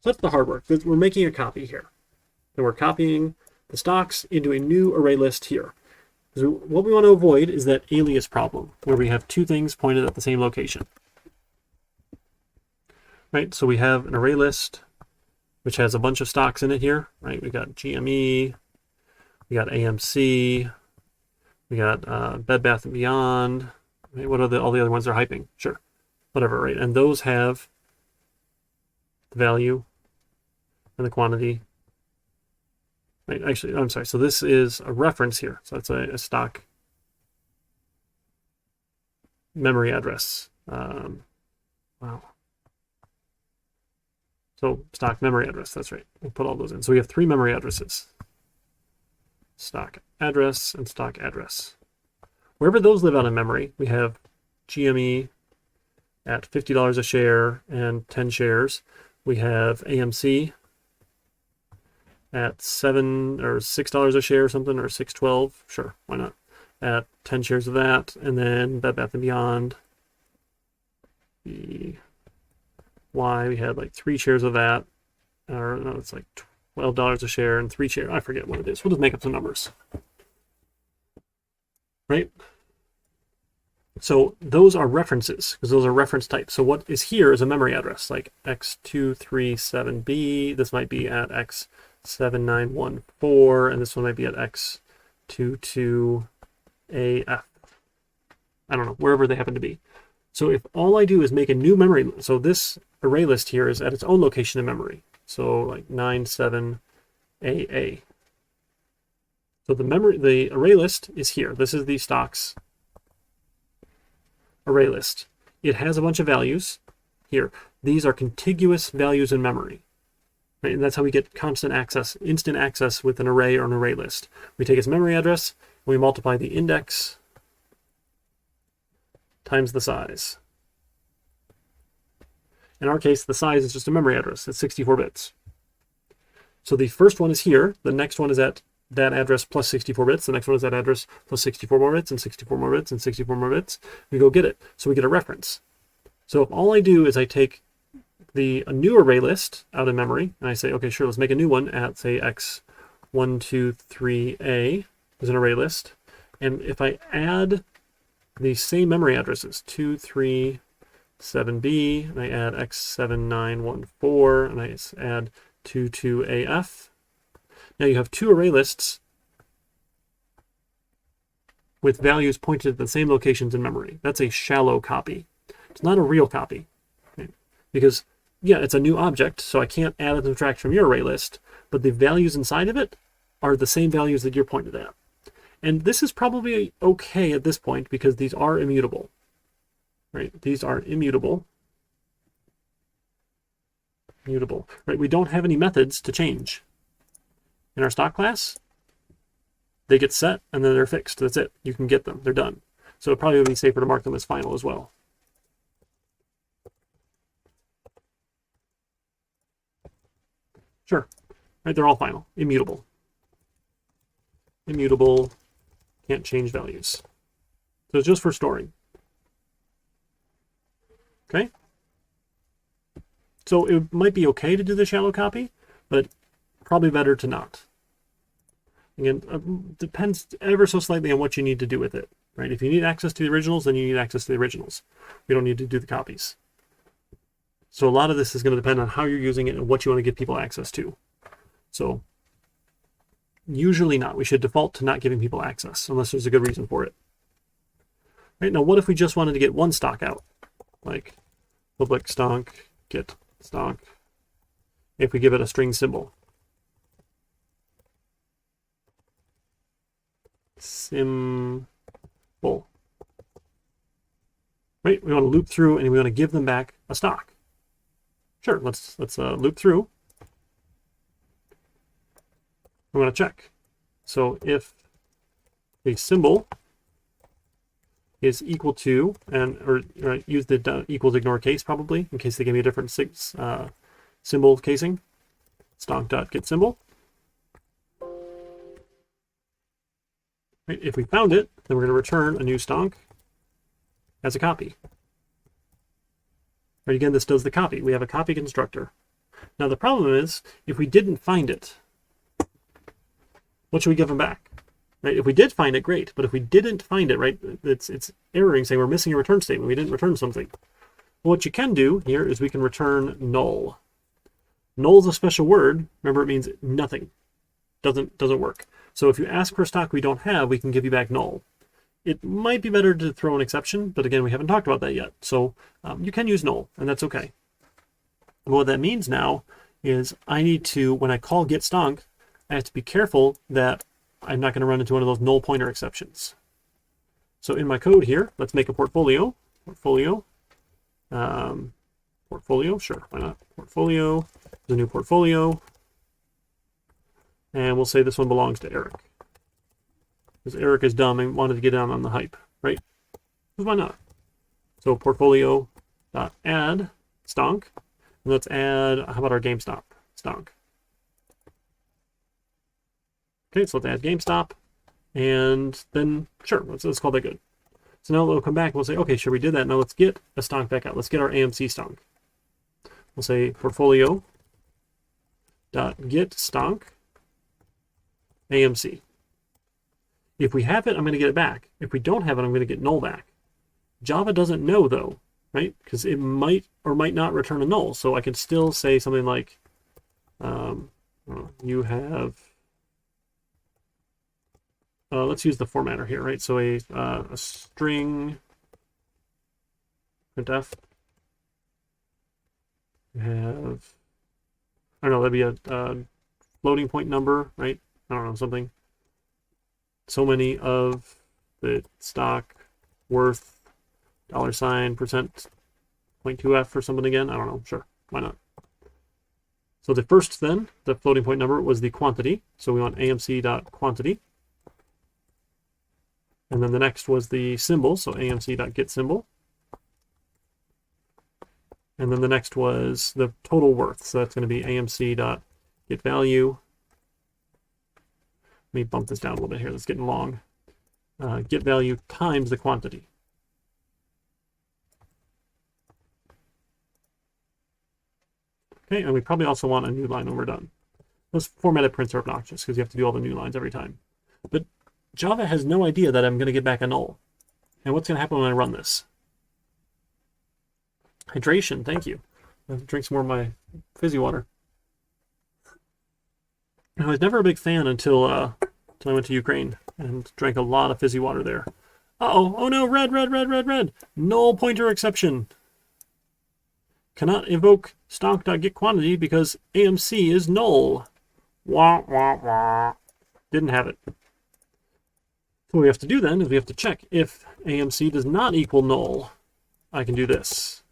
So that's the hard work. We're making a copy here. And we're copying the stocks into a new array list here. So what we want to avoid is that alias problem, where we have two things pointed at the same location. Right, so we have an array list which has a bunch of stocks in it here. Right, we got GME, we got AMC, we got Bed Bath & Beyond. Right, what are all the other ones they're hyping? Sure, whatever, right? And those have the value and the quantity. Right, actually, I'm sorry. So this is a reference here. So it's a stock memory address. Wow. So stock memory address, that's right. We'll put all those in. So we have three memory addresses. Stock address and stock address. Wherever those live out in memory, we have GME at $50 a share and 10 shares. We have AMC at $7 or $6 a share or something, or $6.12, sure, why not? At 10 shares of that, and then Bed Bath & Beyond. The Y, we had like 3 shares of that, or no, it's like $12 a share and 3 shares. I forget what it is. We'll just make up some numbers, right? So those are references because those are reference types. So what is here is a memory address like X237B. This might be at X7914, and this one might be at X22AF. I don't know, wherever they happen to be. So if all I do is make a new memory, so this array list here is at its own location in memory. So like 97AA. So the array list is here. This is the stocks array list. It has a bunch of values here. These are contiguous values in memory. Right? And that's how we get constant access, instant access with an array or an array list. We take its memory address, and we multiply the index times the size. In our case, the size is just a memory address. It's 64 bits. So the first one is here. The next one is at that address plus 64 bits. The next one is that address plus 64 more bits and 64 more bits and 64 more bits. We go get it. So we get a reference. So if all I do is I take a new array list out of memory, and I say, okay, sure, let's make a new one at, say, x123a is an array list. And if I add the same memory addresses, 237b, and I add x7914, and I add 22af, now you have two array lists with values pointed at the same locations in memory. That's a shallow copy. It's not a real copy. Okay? Because, yeah, it's a new object, so I can't add and subtract from your array list, but the values inside of it are the same values that you're pointed at. And this is probably okay at this point because these are immutable. Right? These are immutable. Mutable. Right? We don't have any methods to change. In our stock class, they get set and then they're fixed. That's it. You can get them. They're done. So it probably would be safer to mark them as final as well. Sure. Right? They're all final. Immutable. Immutable. Can't change values. So it's just for storing. Okay? So it might be okay to do the shallow copy, but probably better to not. Again, depends ever so slightly on what you need to do with it. Right? If you need access to the originals, then you need access to the originals. We don't need to do the copies. So a lot of this is going to depend on how you're using it and what you want to give people access to. So usually not. We should default to not giving people access unless there's a good reason for it. Right? Now, what if we just wanted to get one stock out? Like public stock, get stock. If we give it a string symbol. Symbol. Right? We want to loop through and we want to give them back a stock. Sure, let's loop through. I'm going to check. So if the symbol is equal to, or use the equals ignore case probably, in case they give me a different symbol casing, stonk.getSymbol. Right, if we found it, then we're going to return a new stonk as a copy. Right, again, this does the copy. We have a copy constructor. Now the problem is, if we didn't find it, what should we give them back? Right? If we did find it, great. But if we didn't find it, right, it's erroring, saying we're missing a return statement. We didn't return something. Well, what you can do here is we can return null. Null is a special word. Remember, it means nothing. Doesn't work. So if you ask for a stock we don't have, we can give you back null. It might be better to throw an exception, but again, we haven't talked about that yet. So you can use null, and that's okay. And what that means now is I need to, when I call getStonk, I have to be careful that I'm not going to run into one of those null pointer exceptions. So in my code here, let's make a portfolio. Portfolio, sure, why not? Portfolio, there's a new portfolio. And we'll say this one belongs to Eric. Because Eric is dumb and wanted to get down on the hype, right? Because why not? So portfolio.add stonk. And let's add, how about our GameStop stonk? Okay, so let's add GameStop. And then, sure, let's call that good. So now we'll come back and we'll say, okay, sure, we did that. Now let's get a stonk back out. Let's get our AMC stonk. We'll say portfolio.getStonk AMC. If we have it, I'm going to get it back. If we don't have it, I'm going to get null back. Java doesn't know, though, right? Because it might or might not return a null. So I could still say something like, you have, let's use the formatter here, right? So a string printf. You have, I don't know, that'd be a floating point number, right? I don't know, something. so many of the stock worth $% 0.2f or something again. I don't know. Sure. Why not? So the first then, the floating point number was the quantity. So we want amc.quantity. And then the next was the symbol. So amc.getSymbol. And then the next was the total worth. So that's going to be amc.getValue. Let me bump this down a little bit here. That's getting long. GetValue times the quantity. Okay, and we probably also want a new line when we're done. Those formatted prints are obnoxious because you have to do all the new lines every time. But Java has no idea that I'm going to get back a null. And what's going to happen when I run this? Hydration, thank you. I'll drink some more of my fizzy water. I was never a big fan until I went to Ukraine and drank a lot of fizzy water there. Uh-oh, oh no, red. Null pointer exception. Cannot invoke stock.getQuantity because AMC is null. Wah, wah, wah. Didn't have it. So what we have to do then is we have to check if AMC does not equal null. I can do this.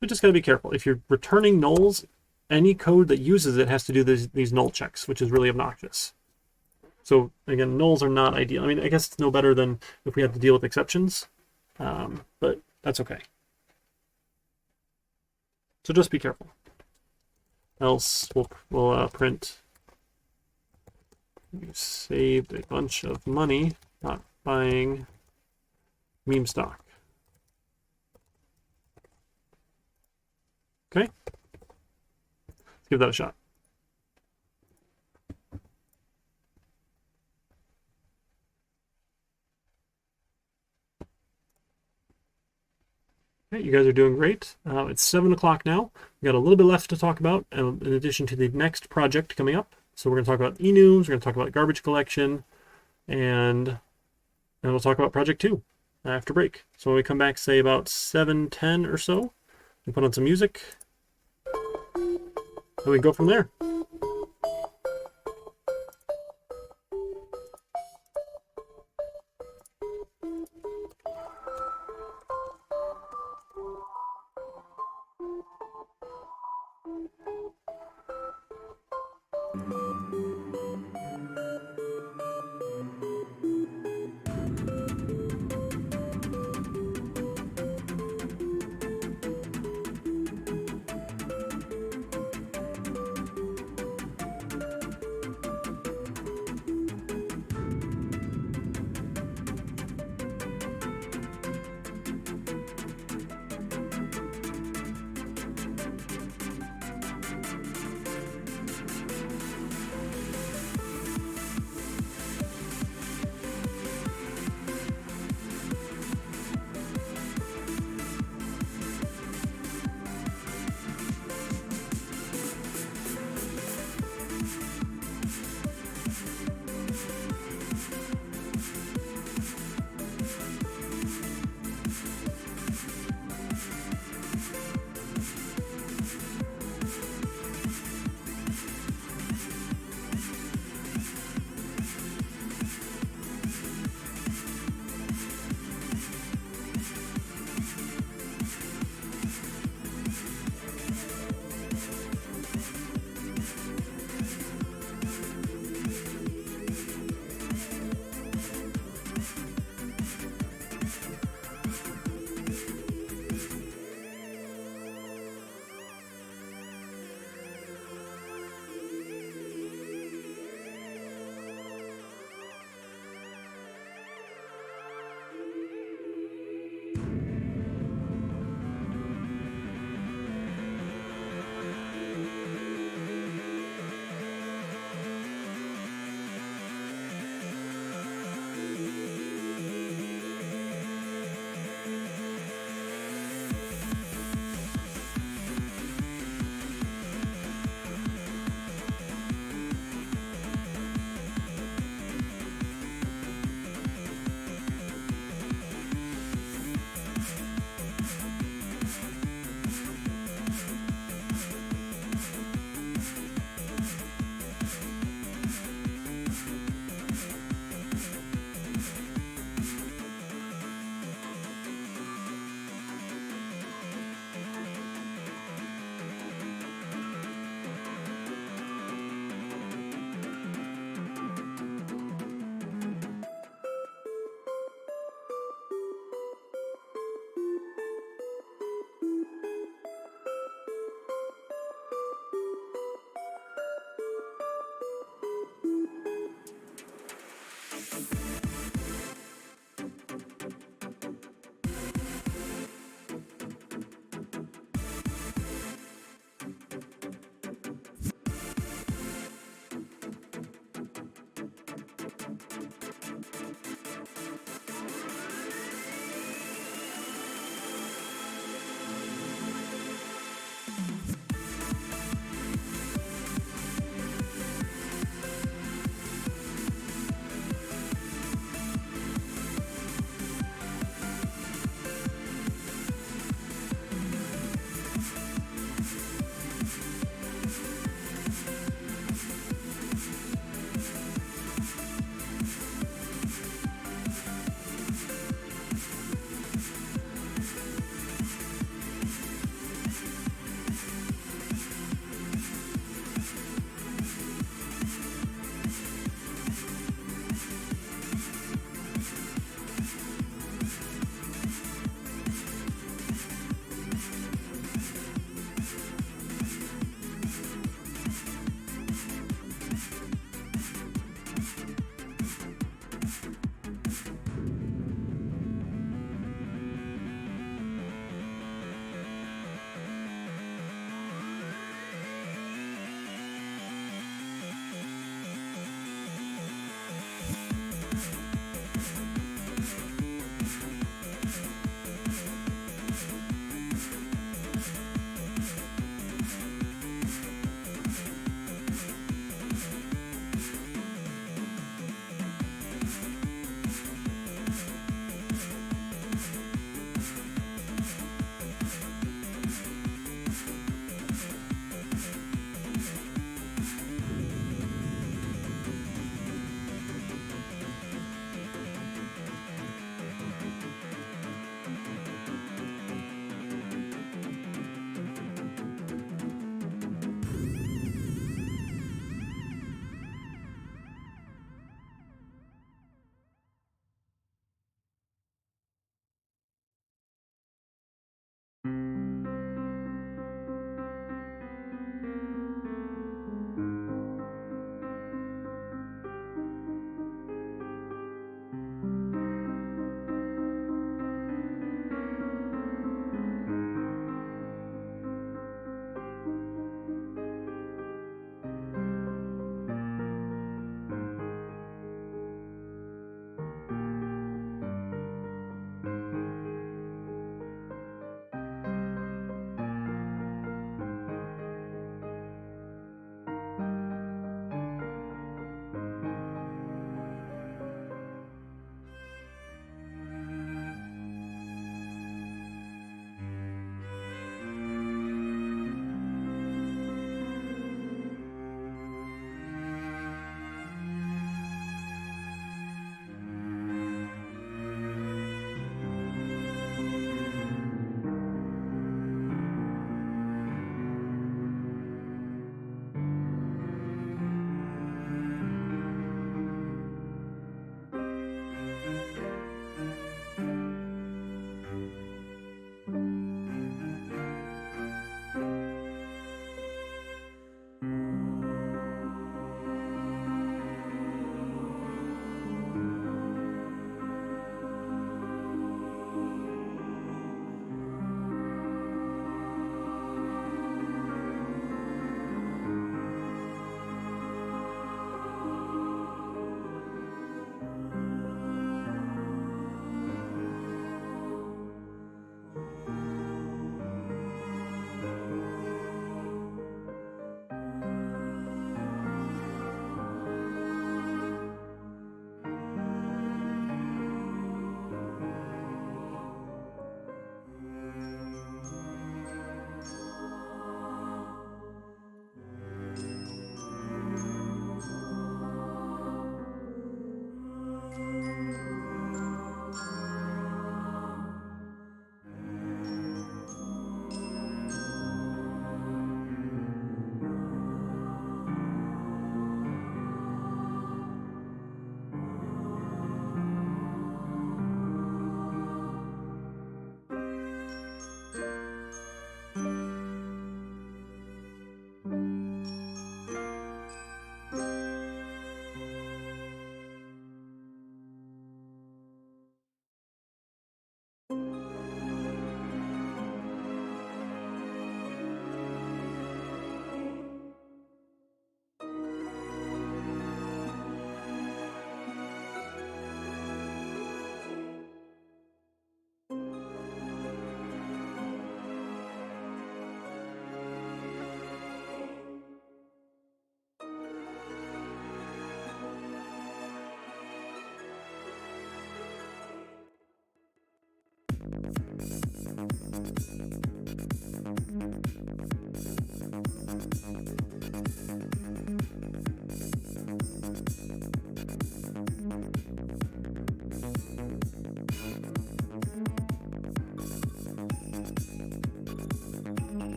We just got to be careful. If you're returning nulls, any code that uses it has to do these null checks, which is really obnoxious. So again, nulls are not ideal. I mean, I guess it's no better than if we had to deal with exceptions, but that's okay. So just be careful. Else we'll print. We've saved a bunch of money not buying meme stock. Okay. Let's give that a shot. Okay, you guys are doing great. It's 7 o'clock now. We got a little bit left to talk about in addition to the next project coming up. So we're going to talk about enums, we're going to talk about garbage collection, and then we'll talk about project 2 after break. So when we come back, say about 7:10 or so, we put on some music, and we go from there.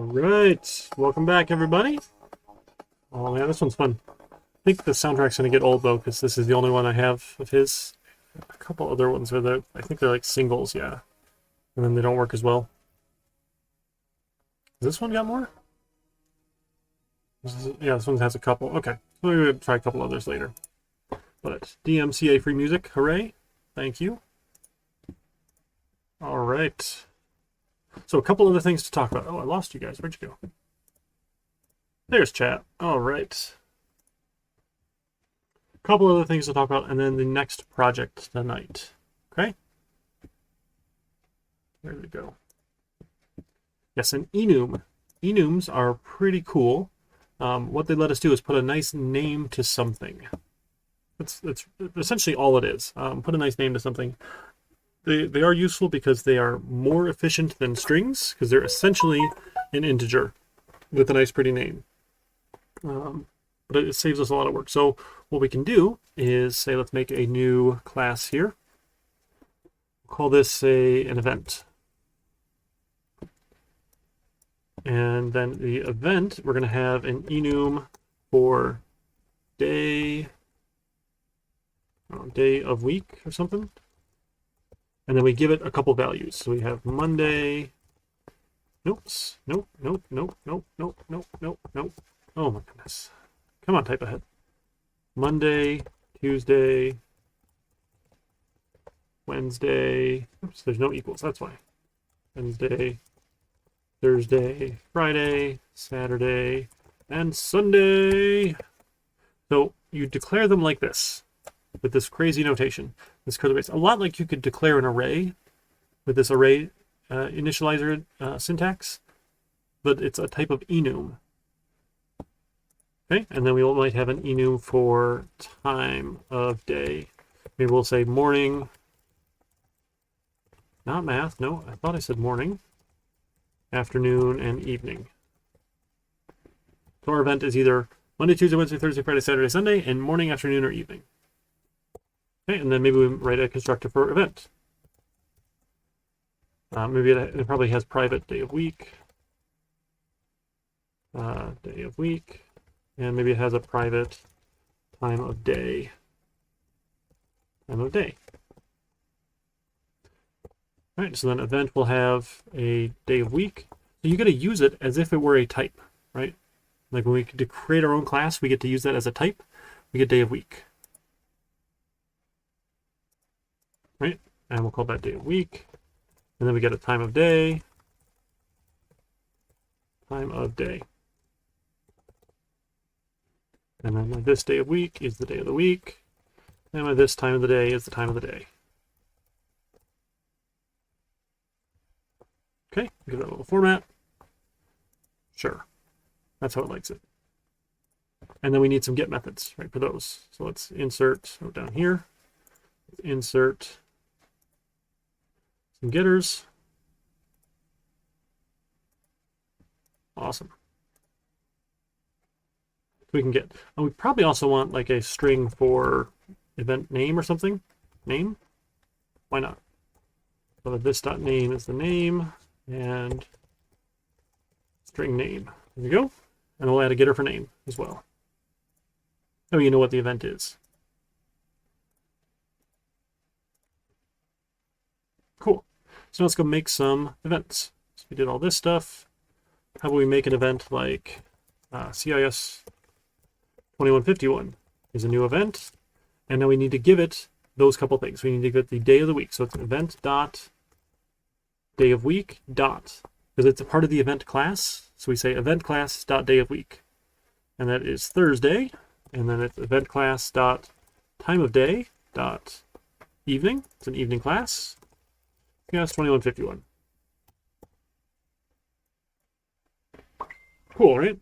right, welcome back, everybody. Oh man, this one's fun. I think the soundtrack's gonna get old though, because this is the only one I have of his. A couple other ones where I think they're like singles, yeah, and then they don't work as well. Has this one got more? Yeah, this one has a couple. Okay, so we're gonna try a couple others later. But DMCA free music, hooray! Thank you. All right. So a couple other things to talk about. Oh, I lost you guys. Where'd you go? There's chat. All right. A couple other things to talk about, and then the next project tonight. Okay? Where did it go? Yes, an enum. Enums are pretty cool. What they let us do is put a nice name to something. That's essentially all it is. Put a nice name to something. They are useful because they are more efficient than strings, because they're essentially an integer with a nice pretty name. But it saves us a lot of work. So what we can do is say, let's make a new class here. We'll call this an event. And then the event, we're going to have an enum for day of week or something. And then we give it a couple values. So we have Monday. Nope. Oh my goodness. Come on, type ahead. Monday, Tuesday, Wednesday. Oops, there's no equals. That's why. Wednesday, Thursday, Friday, Saturday, and Sunday. So you declare them like this, with this crazy notation, this curly brace. A lot like you could declare an array with this array initializer syntax, but it's a type of enum. Okay, and then we might have an enum for time of day. Maybe we'll say morning, not math, no, I thought I said morning, afternoon, and evening. So our event is either Monday, Tuesday, Wednesday, Thursday, Friday, Saturday, Sunday, and morning, afternoon, or evening. Okay, and then maybe we write a constructor for event. Maybe it probably has private day of week, and maybe it has a private time of day. All right, so then event will have a day of week. So you got to use it as if it were a type, right? Like when we create our own class, we get to use that as a type. We get day of week. Right? And we'll call that day of week. And then we get a time of day. Time of day. And then this day of week is the day of the week. And this time of the day is the time of the day. Okay, give that a little format. Sure. That's how it likes it. And then we need some get methods, right, for those. So let's insert down here. Insert some getters. Awesome. So we can get, and we probably also want like a string for event name or something. Name? Why not? So that this.name is the name and string name. There we go. And we'll add a getter for name as well. Oh, you know what the event is. Cool. So let's go make some events. So we did all this stuff. How about we make an event like CIS 2151 is a new event. And now we need to give it those couple things. We need to get the day of the week. So it's event dot day of week dot, because it's a part of the event class. So we say event class dot day of week. And that is Thursday. And then it's event class dot time of day dot evening. It's an evening class. Yes, 2151. Cool, right?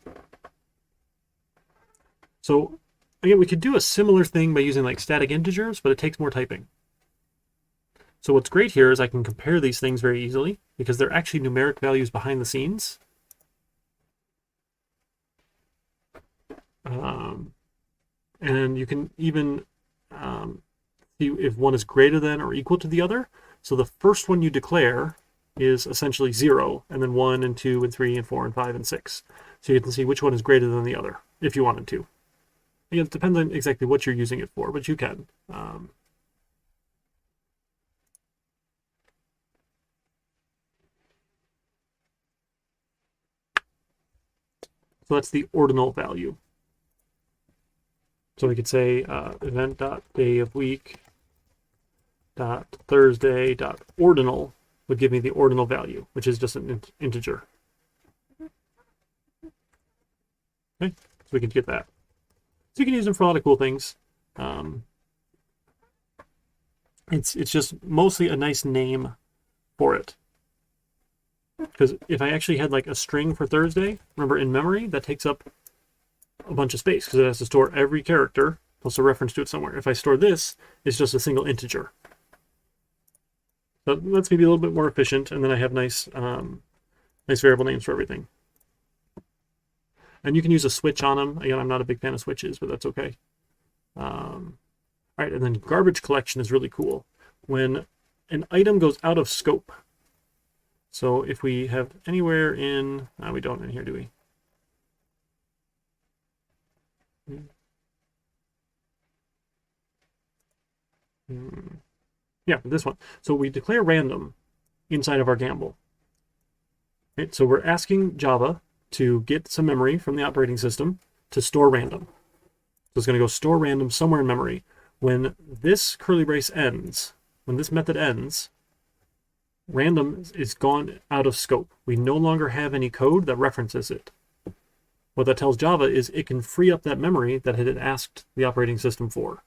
So again, we could do a similar thing by using like static integers, but it takes more typing. So what's great here is I can compare these things very easily because they're actually numeric values behind the scenes. And you can even see if one is greater than or equal to the other. So the first one you declare is essentially 0, and then 1 and 2 and 3 and 4 and 5 and 6. So you can see which one is greater than the other, if you wanted to. Again, it depends on exactly what you're using it for, but you can. So that's the ordinal value. So we could say event.dayofweek.Thursday.ordinal would give me the ordinal value, which is just an integer. Okay, so we can get that. So you can use them for a lot of cool things. It's just mostly a nice name for it. Because if I actually had like a string for Thursday, remember in memory, that takes up a bunch of space because it has to store every character plus a reference to it somewhere. If I store this, it's just a single integer. So it lets me be a little bit more efficient, and then I have nice variable names for everything. And you can use a switch on them. Again, I'm not a big fan of switches, but that's okay. All right, and then garbage collection is really cool. When an item goes out of scope. So if we have anywhere in, we don't in here, do we? Yeah, this one. So we declare random inside of our gamble. Right, so we're asking Java to get some memory from the operating system to store random. So it's going to go store random somewhere in memory. When this curly brace ends, when this method ends, random is gone out of scope. We no longer have any code that references it. What that tells Java is it can free up that memory that it had asked the operating system for.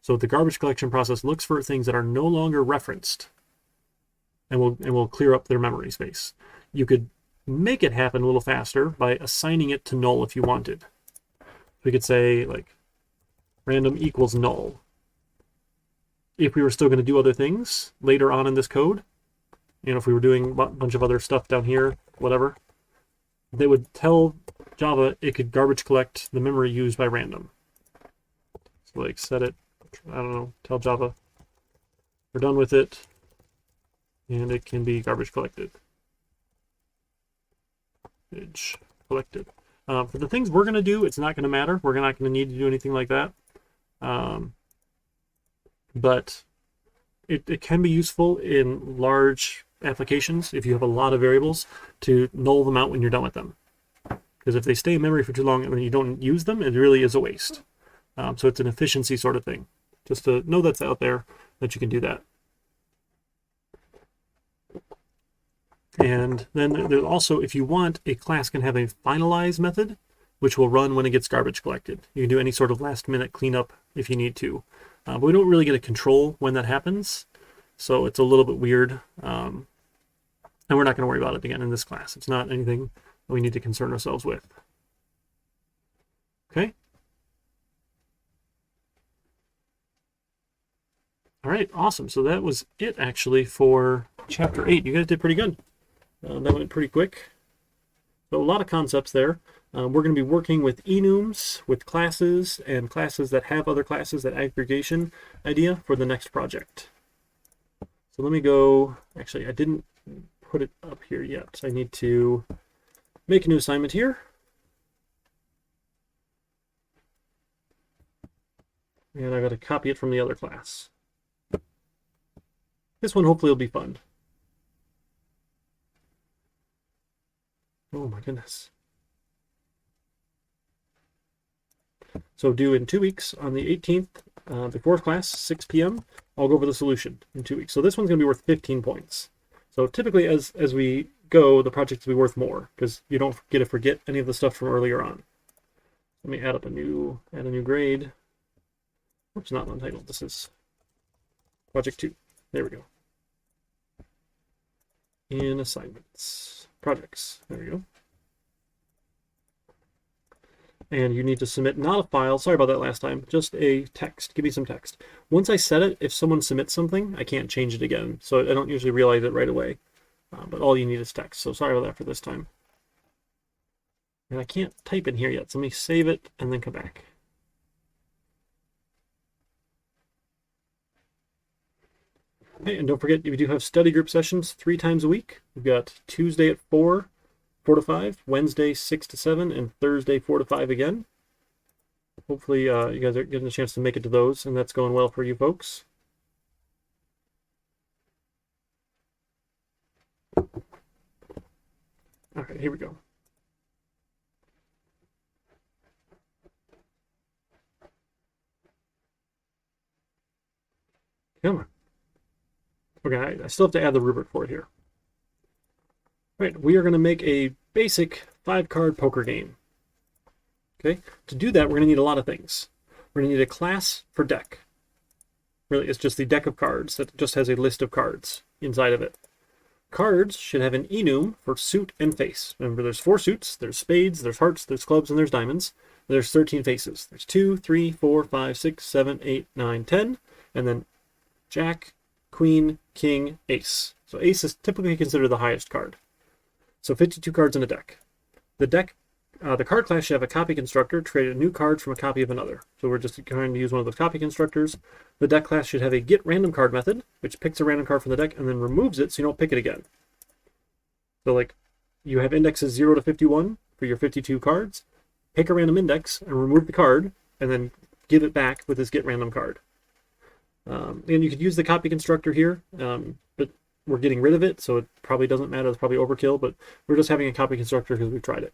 So the garbage collection process looks for things that are no longer referenced and will clear up their memory space. You could make it happen a little faster by assigning it to null if you wanted. We could say like random equals null. If we were still going to do other things later on in this code, if we were doing a bunch of other stuff down here, whatever, they would tell Java it could garbage collect the memory used by random. So like set it, I don't know, tell Java we're done with it, and it can be garbage collected. Garbage collected. For the things we're going to do, it's not going to matter. We're not going to need to do anything like that. But it can be useful in large applications if you have a lot of variables to null them out when you're done with them. Because if they stay in memory for too long and then you don't use them, it really is a waste. So it's an efficiency sort of thing. Just to know that's out there, that you can do that. And then there's also, if you want, a class can have a finalize method, which will run when it gets garbage collected. You can do any sort of last minute cleanup if you need to. But we don't really get a control when that happens. So it's a little bit weird. And we're not going to worry about it again in this class. It's not anything that we need to concern ourselves with. Okay. All right, awesome. So that was it actually for chapter 8. You guys did pretty good. That went pretty quick. So a lot of concepts there. We're going to be working with enums, with classes, and classes that have other classes, that aggregation idea for the next project. So let me go, actually I didn't put it up here yet. I need to make a new assignment here. And I got to copy it from the other class. This one hopefully will be fun. Oh my goodness. So due in 2 weeks on the 18th, before class, 6 p.m., I'll go over the solution in 2 weeks. So this one's going to be worth 15 points. So typically as we go, the project will be worth more because you don't get to forget any of the stuff from earlier on. Let me add a new grade. Oops, not untitled. This is project 2. There we go. In assignments, projects. There we go. And you need to submit not a file, sorry about that last time, just a text. Give me some text. Once I set it, if someone submits something, I can't change it again. So I don't usually realize it right away. But all you need is text. So sorry about that for this time. And I can't type in here yet. So let me save it and then come back. Okay, and don't forget, we do have study group sessions 3 times a week. We've got Tuesday at 4 to 5, Wednesday 6 to 7, and Thursday 4 to 5 again. Hopefully you guys are getting a chance to make it to those, and that's going well for you folks. Okay, here we go. Come on. Okay, I still have to add the rubric for it here. All right, we are going to make a basic 5-card poker game. Okay, to do that, we're going to need a lot of things. We're going to need a class for deck. Really, it's just the deck of cards that just has a list of cards inside of it. Cards should have an enum for suit and face. Remember, there's 4 suits, there's spades, there's hearts, there's clubs, and there's diamonds. There's 13 faces. There's 2, 3, 4, 5, 6, 7, 8, 9, 10, and then Jack, Queen, King, Ace. So Ace is typically considered the highest card. So 52 cards in a deck. The card class should have a copy constructor to create a new card from a copy of another. So we're just trying to use one of those copy constructors. The deck class should have a get random card method, which picks a random card from the deck and then removes it so you don't pick it again. So like you have indexes 0 to 51 for your 52 cards. Pick a random index and remove the card and then give it back with this get random card. And you could use the copy constructor here, but we're getting rid of it, so it probably doesn't matter. It's probably overkill, but we're just having a copy constructor because we've tried it.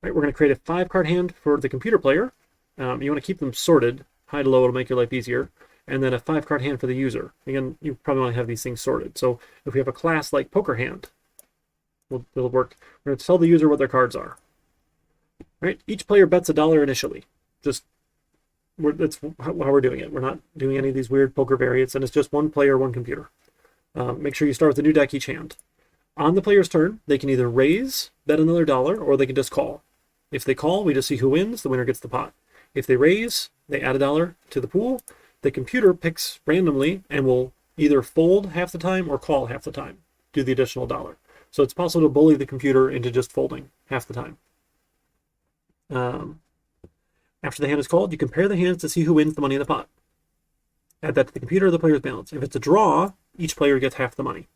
All right, we're going to create a 5-card hand for the computer player. You want to keep them sorted, high to low, it'll make your life easier. And then a 5-card hand for the user. Again, you probably want to have these things sorted. So if we have a class like poker hand, it'll work. We're going to tell the user what their cards are. All right, each player bets $1 initially. That's how we're doing it. We're not doing any of these weird poker variants, and it's just one player, one computer. Make sure you start with a new deck each hand. On the player's turn, they can either raise, bet another $1, or they can just call. If they call, we just see who wins. The winner gets the pot. If they raise, they add $1 to the pool. The computer picks randomly and will either fold half the time or call half the time, do the additional $1. So it's possible to bully the computer into just folding half the time. After the hand is called, you compare the hands to see who wins the money in the pot. Add that to the computer or the player's balance. If it's a draw, each player gets half the money.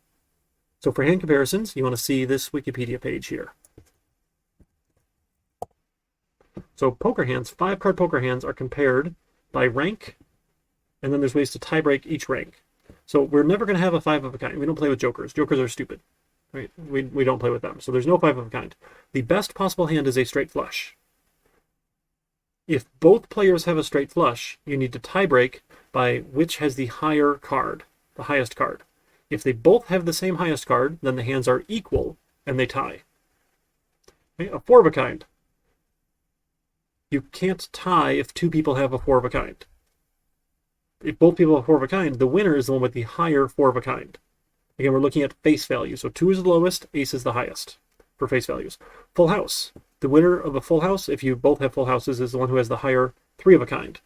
So for hand comparisons, you want to see this Wikipedia page here. So poker hands, 5-card poker hands are compared by rank, and then there's ways to tie break each rank. So we're never going to have a 5 of a kind. We don't play with jokers. Jokers are stupid. Right? We don't play with them. So there's no 5 of a kind. The best possible hand is a straight flush. If both players have a straight flush, you need to tie break by which has the higher card, the highest card. If they both have the same highest card, then the hands are equal and they tie. Okay? A 4 of a kind. You can't tie if 2 people have a 4 of a kind. If both people have 4 of a kind, the winner is the one with the higher 4 of a kind. Again, we're looking at face value. So 2 is the lowest, ace is the highest for face values. Full house. The winner of a full house, if you both have full houses, is the one who has the higher 3 of a kind.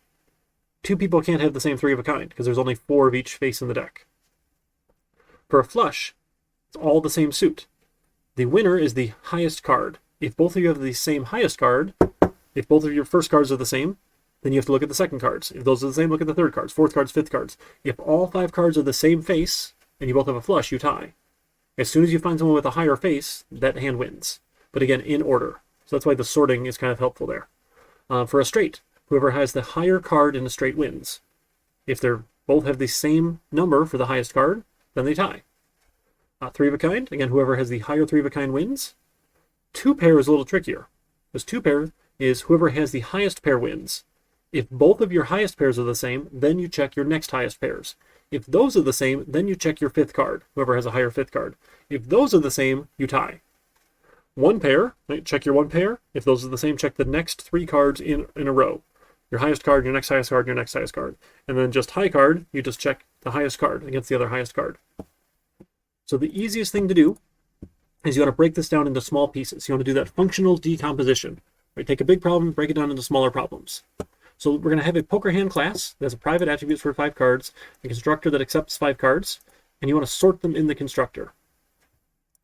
2 people can't have the same 3 of a kind because there's only 4 of each face in the deck. For a flush, it's all the same suit. The winner is the highest card. If both of you have the same highest card, if both of your first cards are the same, then you have to look at the second cards. If those are the same, look at the third cards, fourth cards, fifth cards. If all 5 cards are the same face and you both have a flush, you tie. As soon as you find someone with a higher face, that hand wins. But again, in order. So that's why the sorting is kind of helpful there. For a straight, whoever has the higher card in a straight wins. If they both have the same number for the highest card, then they tie. 3 of a kind, again, whoever has the higher 3 of a kind wins. 2 pair is a little trickier. Because 2 pair is whoever has the highest pair wins. If both of your highest pairs are the same, then you check your next highest pairs. If those are the same, then you check your 5th card, whoever has a higher 5th card. If those are the same, you tie. 1 pair, right, check your 1 pair. If those are the same, check the next 3 cards in a row. Your highest card, your next highest card, your next highest card. And then just high card, you just check the highest card against the other highest card. So the easiest thing to do is you want to break this down into small pieces. You want to do that functional decomposition. Right? Take a big problem, break it down into smaller problems. So we're going to have a poker hand class that has a private attributes for 5 cards, a constructor that accepts 5 cards, and you want to sort them in the constructor.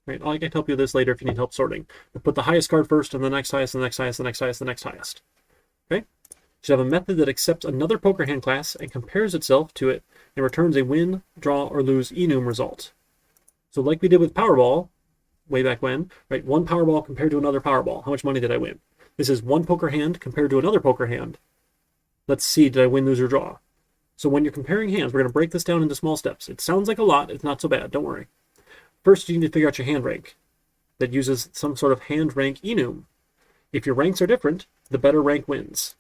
Right? I can help you with this later if you need help sorting. But put the highest card first, and the next highest, the next highest, the next highest, the next highest. Okay? should have a method that accepts another poker hand class and compares itself to it and returns a win, draw, or lose enum result. So like we did with Powerball way back when, right? One Powerball compared to another Powerball. How much money did I win? This is one poker hand compared to another poker hand. Let's see, did I win, lose, or draw? So when you're comparing hands, we're going to break this down into small steps. It sounds like a lot. It's not so bad. Don't worry. First, you need to figure out your hand rank. That uses some sort of hand rank enum. If your ranks are different, the better rank wins.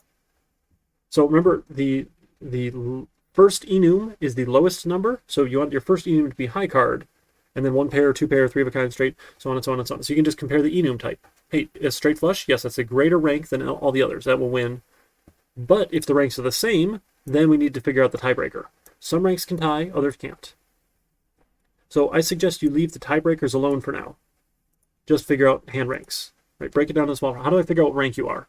So remember, the first enum is the lowest number. So you want your first enum to be high card, and then one pair, two pair, three of a kind straight, so on and so on and so on. So you can just compare the enum type. Hey, a straight flush? Yes, that's a greater rank than all the others. That will win. But if the ranks are the same, then we need to figure out the tiebreaker. Some ranks can tie, others can't. So I suggest you leave the tiebreakers alone for now. Just figure out hand ranks. Right? Break it down to small. How do I figure out what rank you are?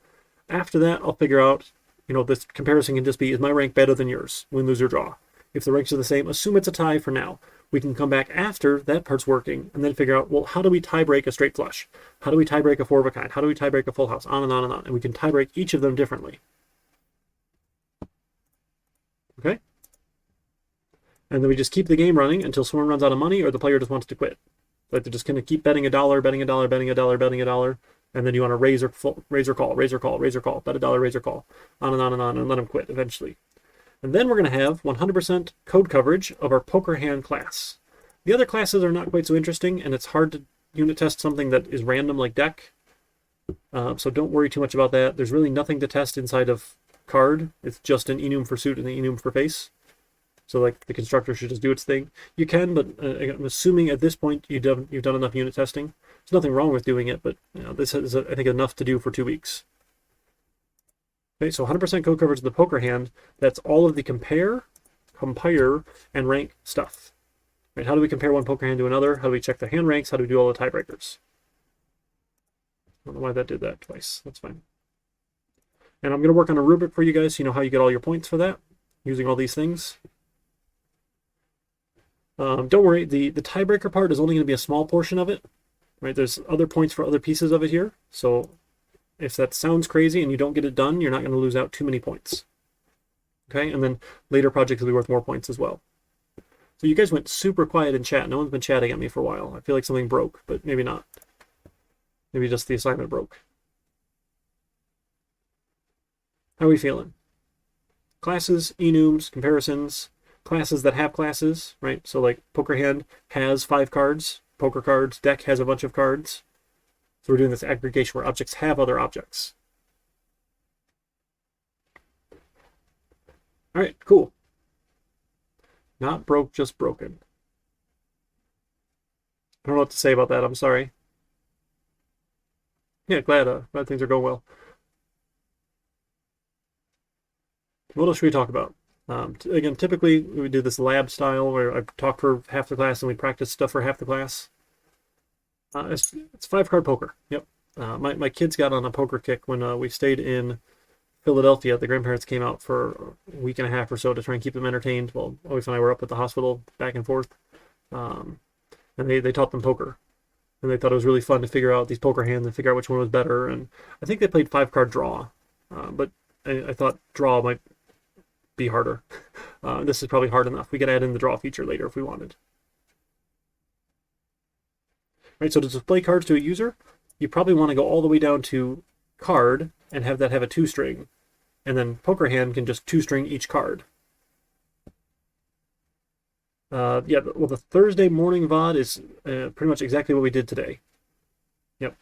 After that, I'll figure out, this comparison can just be, is my rank better than yours? Win, lose, or draw. If the ranks are the same, assume it's a tie for now. We can come back after that part's working and then figure out, well, how do we tie break a straight flush? How do we tie break a four of a kind? How do we tie break a full house? On and on and on. And we can tie break each of them differently. Okay? And then we just keep the game running until someone runs out of money or the player just wants to quit. Like they're just going to keep betting a dollar, betting a dollar, betting a dollar, betting a dollar, and then you want to raise or call, bet a dollar, raise or call, on and on and on, and let them quit eventually. And then we're going to have 100% code coverage of our poker hand class. The other classes are not quite so interesting, and it's hard to unit test something that is random like deck. So don't worry too much about that. There's really nothing to test inside of card. It's just an enum for suit and an enum for face. So like the constructor should just do its thing. You can, but I'm assuming at this point you've done enough unit testing. There's nothing wrong with doing it, but this is, I think, enough to do for 2 weeks. Okay, so 100% code coverage of the poker hand. That's all of the compare, and rank stuff. Right? How do we compare one poker hand to another? How do we check the hand ranks? How do we do all the tiebreakers? I don't know why that did that twice. That's fine. And I'm going to work on a rubric for you guys so you know how you get all your points for that, using all these things. Don't worry, the tiebreaker part is only going to be a small portion of it. Right? There's other points for other pieces of it here. So if that sounds crazy and you don't get it done, you're not going to lose out too many points. Okay, and then later projects will be worth more points as well. So you guys went super quiet in chat. No one's been chatting at me for a while. I feel like something broke, but maybe not. Maybe just the assignment broke. How are we feeling? Classes, enums, comparisons, classes that have classes, right? So like poker hand has 5 cards, poker cards, deck has a bunch of cards. So we're doing this aggregation where objects have other objects. All right, cool. Not broke, just broken. I don't know what to say about that. I'm sorry. Yeah, glad things are going well. What else should we talk about? Again, typically we do this lab style where I talk for half the class and we practice stuff for half the class. It's 5-card poker. Yep. My kids got on a poker kick when we stayed in Philadelphia. The grandparents came out for a week and a half or so to try and keep them entertained while my wife and I were up at the hospital back and forth. And they taught them poker. And they thought it was really fun to figure out these poker hands and figure out which one was better. And I think they played 5-card draw. But I thought draw might be harder. This is probably hard enough. We could add in the draw feature later if we wanted. Right, so to display cards to a user, you probably want to go all the way down to card and have that have a 2-string. And then poker hand can just 2-string each card. Yeah, well, the Thursday morning VOD is pretty much exactly what we did today. Yep.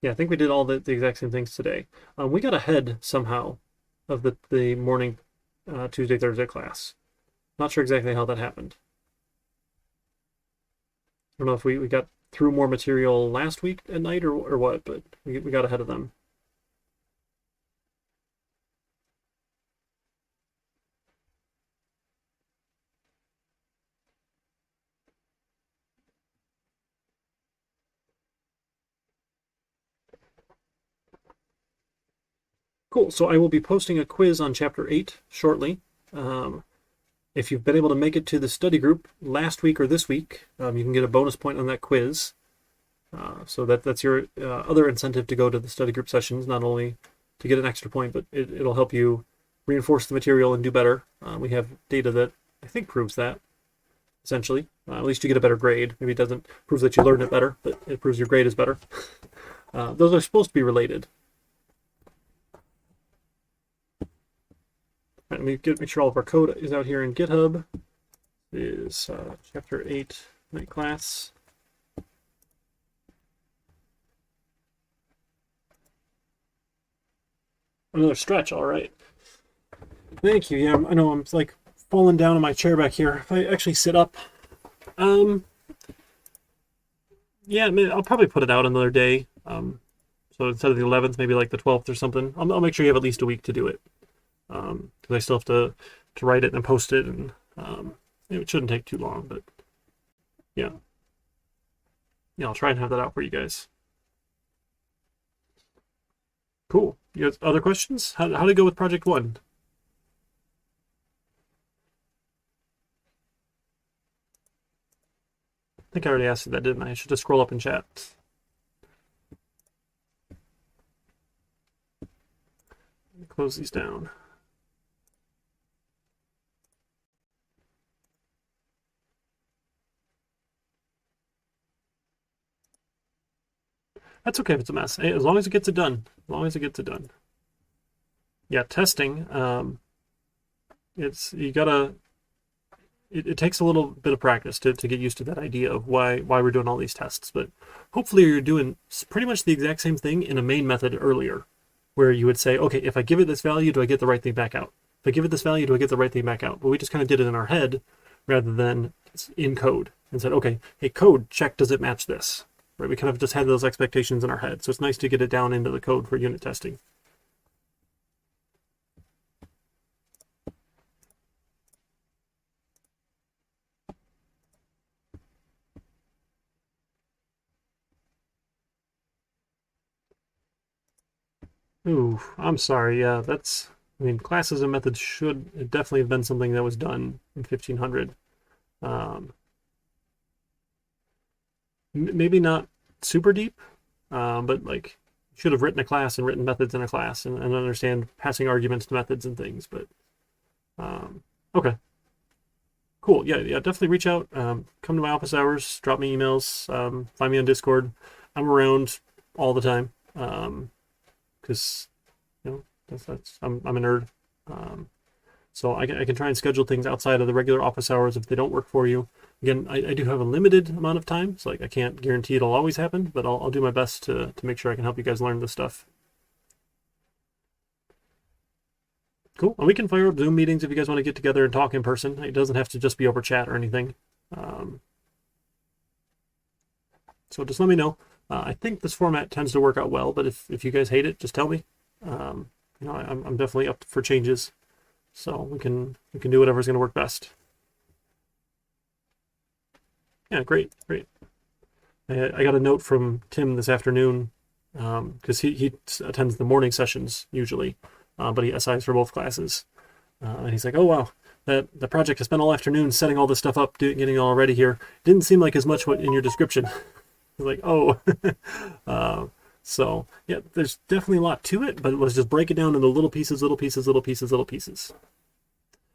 Yeah, I think we did all the exact same things today. We got ahead somehow of the morning Tuesday, Thursday class. Not sure exactly how that happened. I don't know if we got through more material last week at night or what, but we got ahead of them. Cool, so I will be posting a quiz on Chapter 8 shortly. If you've been able to make it to the study group last week or this week, you can get a bonus point on that quiz. So that's your other incentive to go to the study group sessions, not only to get an extra point, but it'll help you reinforce the material and do better. We have data that I think proves that, essentially. At least you get a better grade. Maybe it doesn't prove that you learned it better, but it proves your grade is better. Those are supposed to be related. Let me make sure all of our code is out here in GitHub. It is chapter 8, night class. Another stretch, all right. Thank you. Yeah, I know I'm like falling down in my chair back here. If I actually sit up, yeah, I'll probably put it out another day. So instead of the 11th, maybe like the 12th or something. I'll make sure you have at least a week to do it. Because I still have to write it and post it, and it shouldn't take too long. But yeah, I'll try and have that out for you guys. Cool. You have other questions? How did it go with Project 1? I think I already asked you that, didn't I? I should just scroll up in chat. Close these down. That's okay if it's a mess. As long as it gets it done. As long as it gets it done. Yeah, testing. It takes a little bit of practice to get used to that idea of why we're doing all these tests. But hopefully you're doing pretty much the exact same thing in a main method earlier, where you would say, okay, if I give it this value, do I get the right thing back out? If I give it this value, do I get the right thing back out? But we just kind of did it in our head rather than in code and said, okay, hey, code, check, does it match this? Right? We kind of just had those expectations in our head. So it's nice to get it down into the code for unit testing. Ooh, I'm sorry. Yeah, I mean, classes and methods should definitely have been something that was done in 1500. Maybe not super deep, but like should have written a class and written methods in a class and understand passing arguments to methods and things. But okay, cool. Yeah, definitely reach out. Come to my office hours. Drop me emails. Find me on Discord. I'm around all the time. Because I'm a nerd. So I can try and schedule things outside of the regular office hours if they don't work for you. Again, I do have a limited amount of time, so like I can't guarantee it'll always happen, but I'll do my best to make sure I can help you guys learn this stuff. Cool. And we can fire up Zoom meetings if you guys want to get together and talk in person. It doesn't have to just be over chat or anything. So just let me know. I think this format tends to work out well, but if you guys hate it, just tell me. I'm definitely up for changes, so we can do whatever's going to work best. Yeah, great. I got a note from Tim this afternoon because he attends the morning sessions usually, but he assigns for both classes, and he's like, "Oh wow, the project has spent all afternoon setting all this stuff up, getting it all ready here. Didn't seem like as much what in your description." Like, oh, so yeah, there's definitely a lot to it, but let's just break it down into little pieces.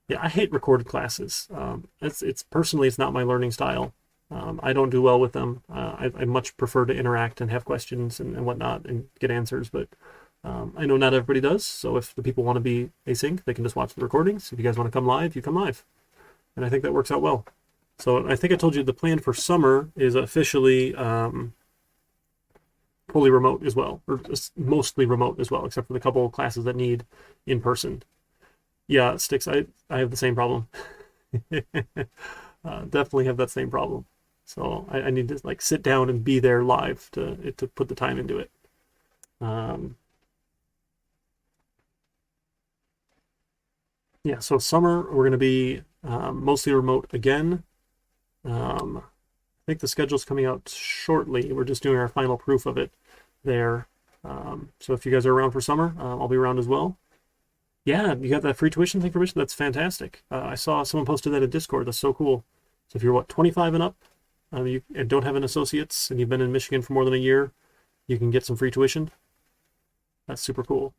Yeah, I hate recorded classes. It's personally, it's not my learning style. I don't do well with them. I much prefer to interact and have questions and whatnot and get answers, but I know not everybody does. So if the people want to be async, they can just watch the recordings. If you guys want to come live, you come live. And I think that works out well. So I think I told you the plan for summer is officially fully remote as well, or mostly remote as well, except for the couple of classes that need in person. Yeah, Sticks, I have the same problem. Definitely have that same problem. So I need to like sit down and be there live to put the time into it. Yeah, so summer we're going to be mostly remote again. I think the schedule's coming out shortly. We're just doing our final proof of it there. So if you guys are around for summer, I'll be around as well. Yeah, you got that free tuition information? That's fantastic. I saw someone posted that in Discord. That's so cool. So if you're, 25 and up, and don't have an associate's and you've been in Michigan for more than a year, you can get some free tuition. That's super cool.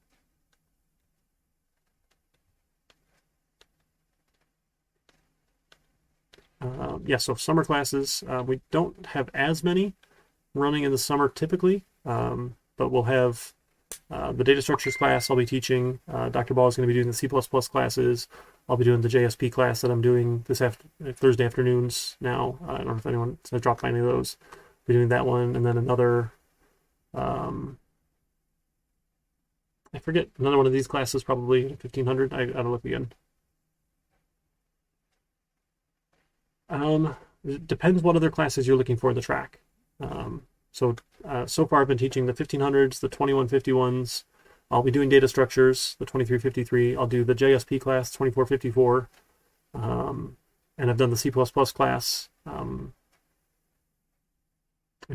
Yeah, so summer classes, we don't have as many running in the summer typically, but we'll have the data structures class I'll be teaching. Dr. Ball is going to be doing the C++ classes. I'll be doing the JSP class that I'm doing Thursday afternoons now. I don't know if anyone has dropped by any of those. I'll be doing that one, and then another, I forget, another one of these classes, probably 1500. I gotta look again. It depends what other classes you're looking for in the track. So far I've been teaching the 1500s, the 2151s. I'll be doing data structures, the 2353. I'll do the JSP class, 2454. And I've done the C++ class. I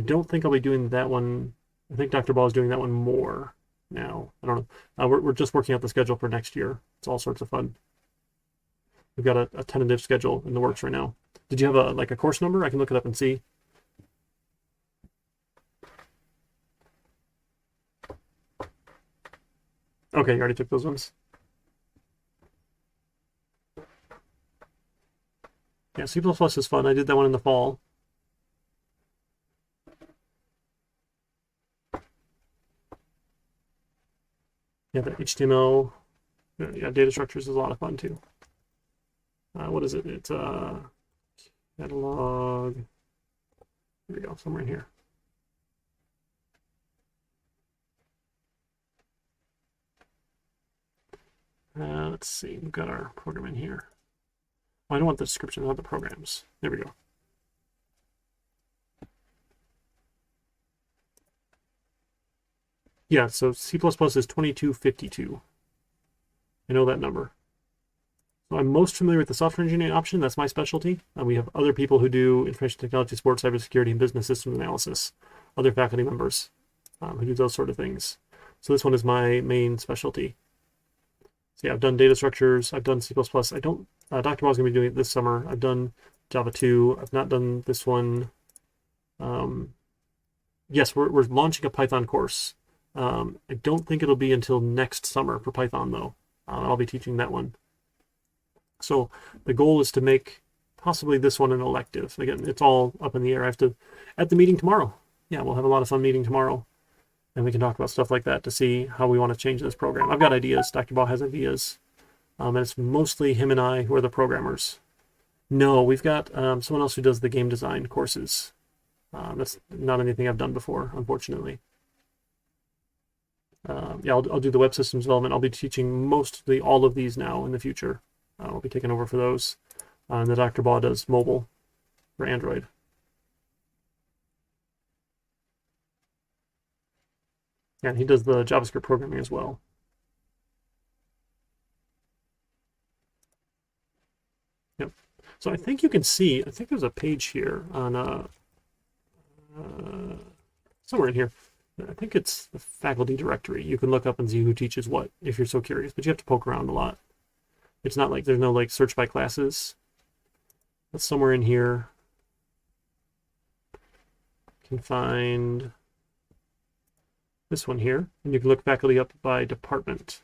don't think I'll be doing that one. I think Dr. Ball is doing that one more now. I don't know. We're just working out the schedule for next year. It's all sorts of fun. We've got a tentative schedule in the works right now. Did you have a course number? I can look it up and see. Okay, you already took those ones. Yeah, C++ is fun. I did that one in the fall. Yeah, the HTML, yeah, data structures is a lot of fun too. What is it? It's catalog. Here we go, somewhere in here. Let's see, we've got our program in here. Oh, I don't want the description, I want the programs. There we go. Yeah, so C++ is 2252. I know that number. So I'm most familiar with the software engineering option. That's my specialty. We have other people who do information technology support, cybersecurity, and business systems analysis. Other faculty members who do those sort of things. So this one is my main specialty. So yeah, I've done data structures. I've done C++. I don't. Dr. Ball's gonna be doing it this summer. I've done Java 2. I've not done this one. Yes, we're launching a Python course. I don't think it'll be until next summer for Python though. I'll be teaching that one. So the goal is to make possibly this one an elective. Again, it's all up in the air. I have to, at the meeting tomorrow. Yeah, we'll have a lot of fun meeting tomorrow. And we can talk about stuff like that to see how we want to change this program. I've got ideas. Dr. Ball has ideas. And it's mostly him and I who are the programmers. No, we've got someone else who does the game design courses. That's not anything I've done before, unfortunately. Yeah, I'll do the web systems development. I'll be teaching mostly all of these now in the future. I'll be taking over for those. And the Dr. Ball does mobile for Android. Yeah, and he does the JavaScript programming as well. Yep. So I think you can see, I think there's a page here on somewhere in here. I think it's the faculty directory. You can look up and see who teaches what if you're so curious, but you have to poke around a lot. It's not like there's no like search by classes. That's somewhere in here. You can find this one here, and you can look faculty up by department.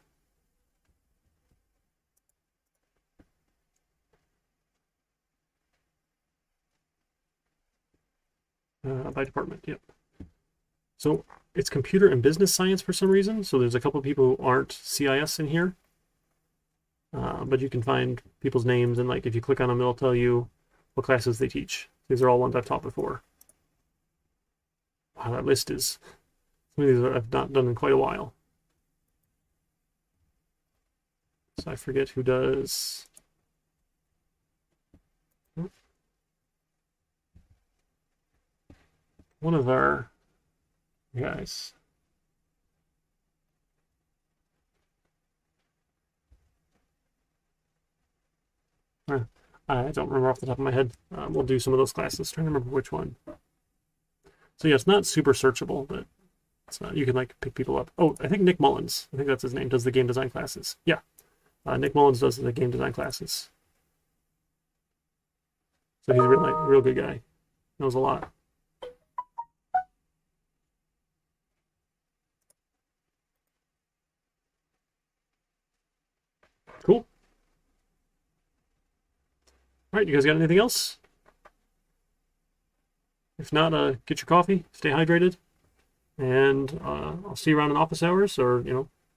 By department, yep. So it's computer and business science for some reason. So there's a couple of people who aren't CIS in here. But you can find people's names, and like if you click on them, it'll tell you what classes they teach. These are all ones I've taught before. Wow, that list is some of these I've not done in quite a while. So I forget who does. One of our guys. I don't remember off the top of my head. We'll do some of those classes. Trying to remember which one. So yeah, it's not super searchable, but it's not, you can like pick people up. Oh, I think Nick Mullins, I think that's his name, does the game design classes. Yeah, Nick Mullins does the game design classes. So he's a real good guy. That was a lot. Cool. All right, you guys got anything else? If not, get your coffee, stay hydrated, and I'll see you around in office hours or,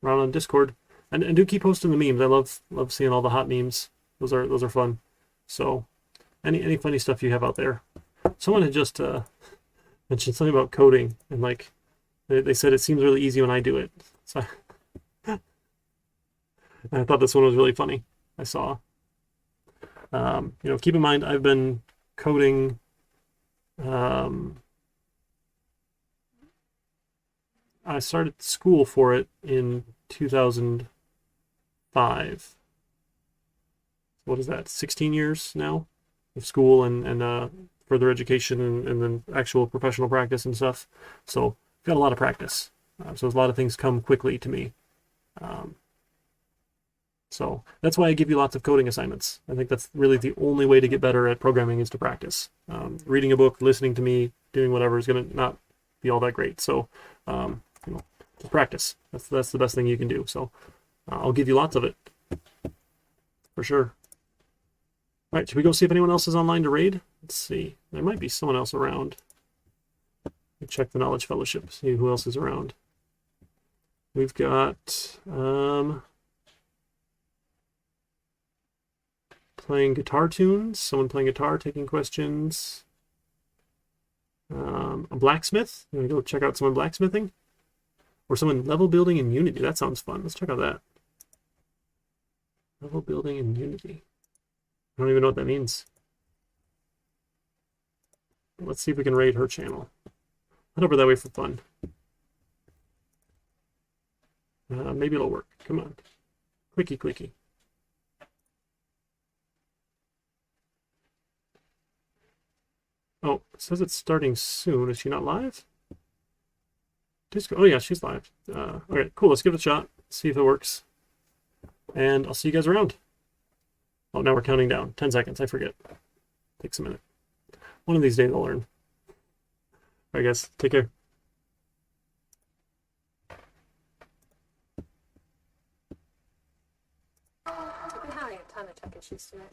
around on Discord. And do keep posting the memes. I love seeing all the hot memes. Those are fun. So any funny stuff you have out there. Someone had just mentioned something about coding, and like they said it seems really easy when I do it. So I thought this one was really funny. I saw. Keep in mind I've been coding. I started school for it in 2005. What is that? 16 years now of school and further education and then actual professional practice and stuff. So I've got a lot of practice. So a lot of things come quickly to me. So that's why I give you lots of coding assignments. I think that's really the only way to get better at programming is to practice. Reading a book, listening to me, doing whatever is going to not be all that great. So, just practice. That's the best thing you can do. So I'll give you lots of it for sure. All right, should we go see if anyone else is online to raid? Let's see. There might be someone else around. Check the Knowledge Fellowship, see who else is around. We've got playing guitar tunes, someone playing guitar, taking questions. A blacksmith. You want to go check out someone blacksmithing? Or someone level building in Unity. That sounds fun. Let's check out that. Level building in Unity. I don't even know what that means. Let's see if we can raid her channel. Head over that way for fun. Maybe it'll work. Come on. Clicky, clicky. Oh, it says it's starting soon. Is she not live? Disco. Oh yeah, she's live. Okay, cool. Let's give it a shot. See if it works. And I'll see you guys around. Oh, now we're counting down. 10 seconds. I forget. Takes a minute. One of these days I'll learn. All right, guys. Take care. I've been having a ton of tech issues today.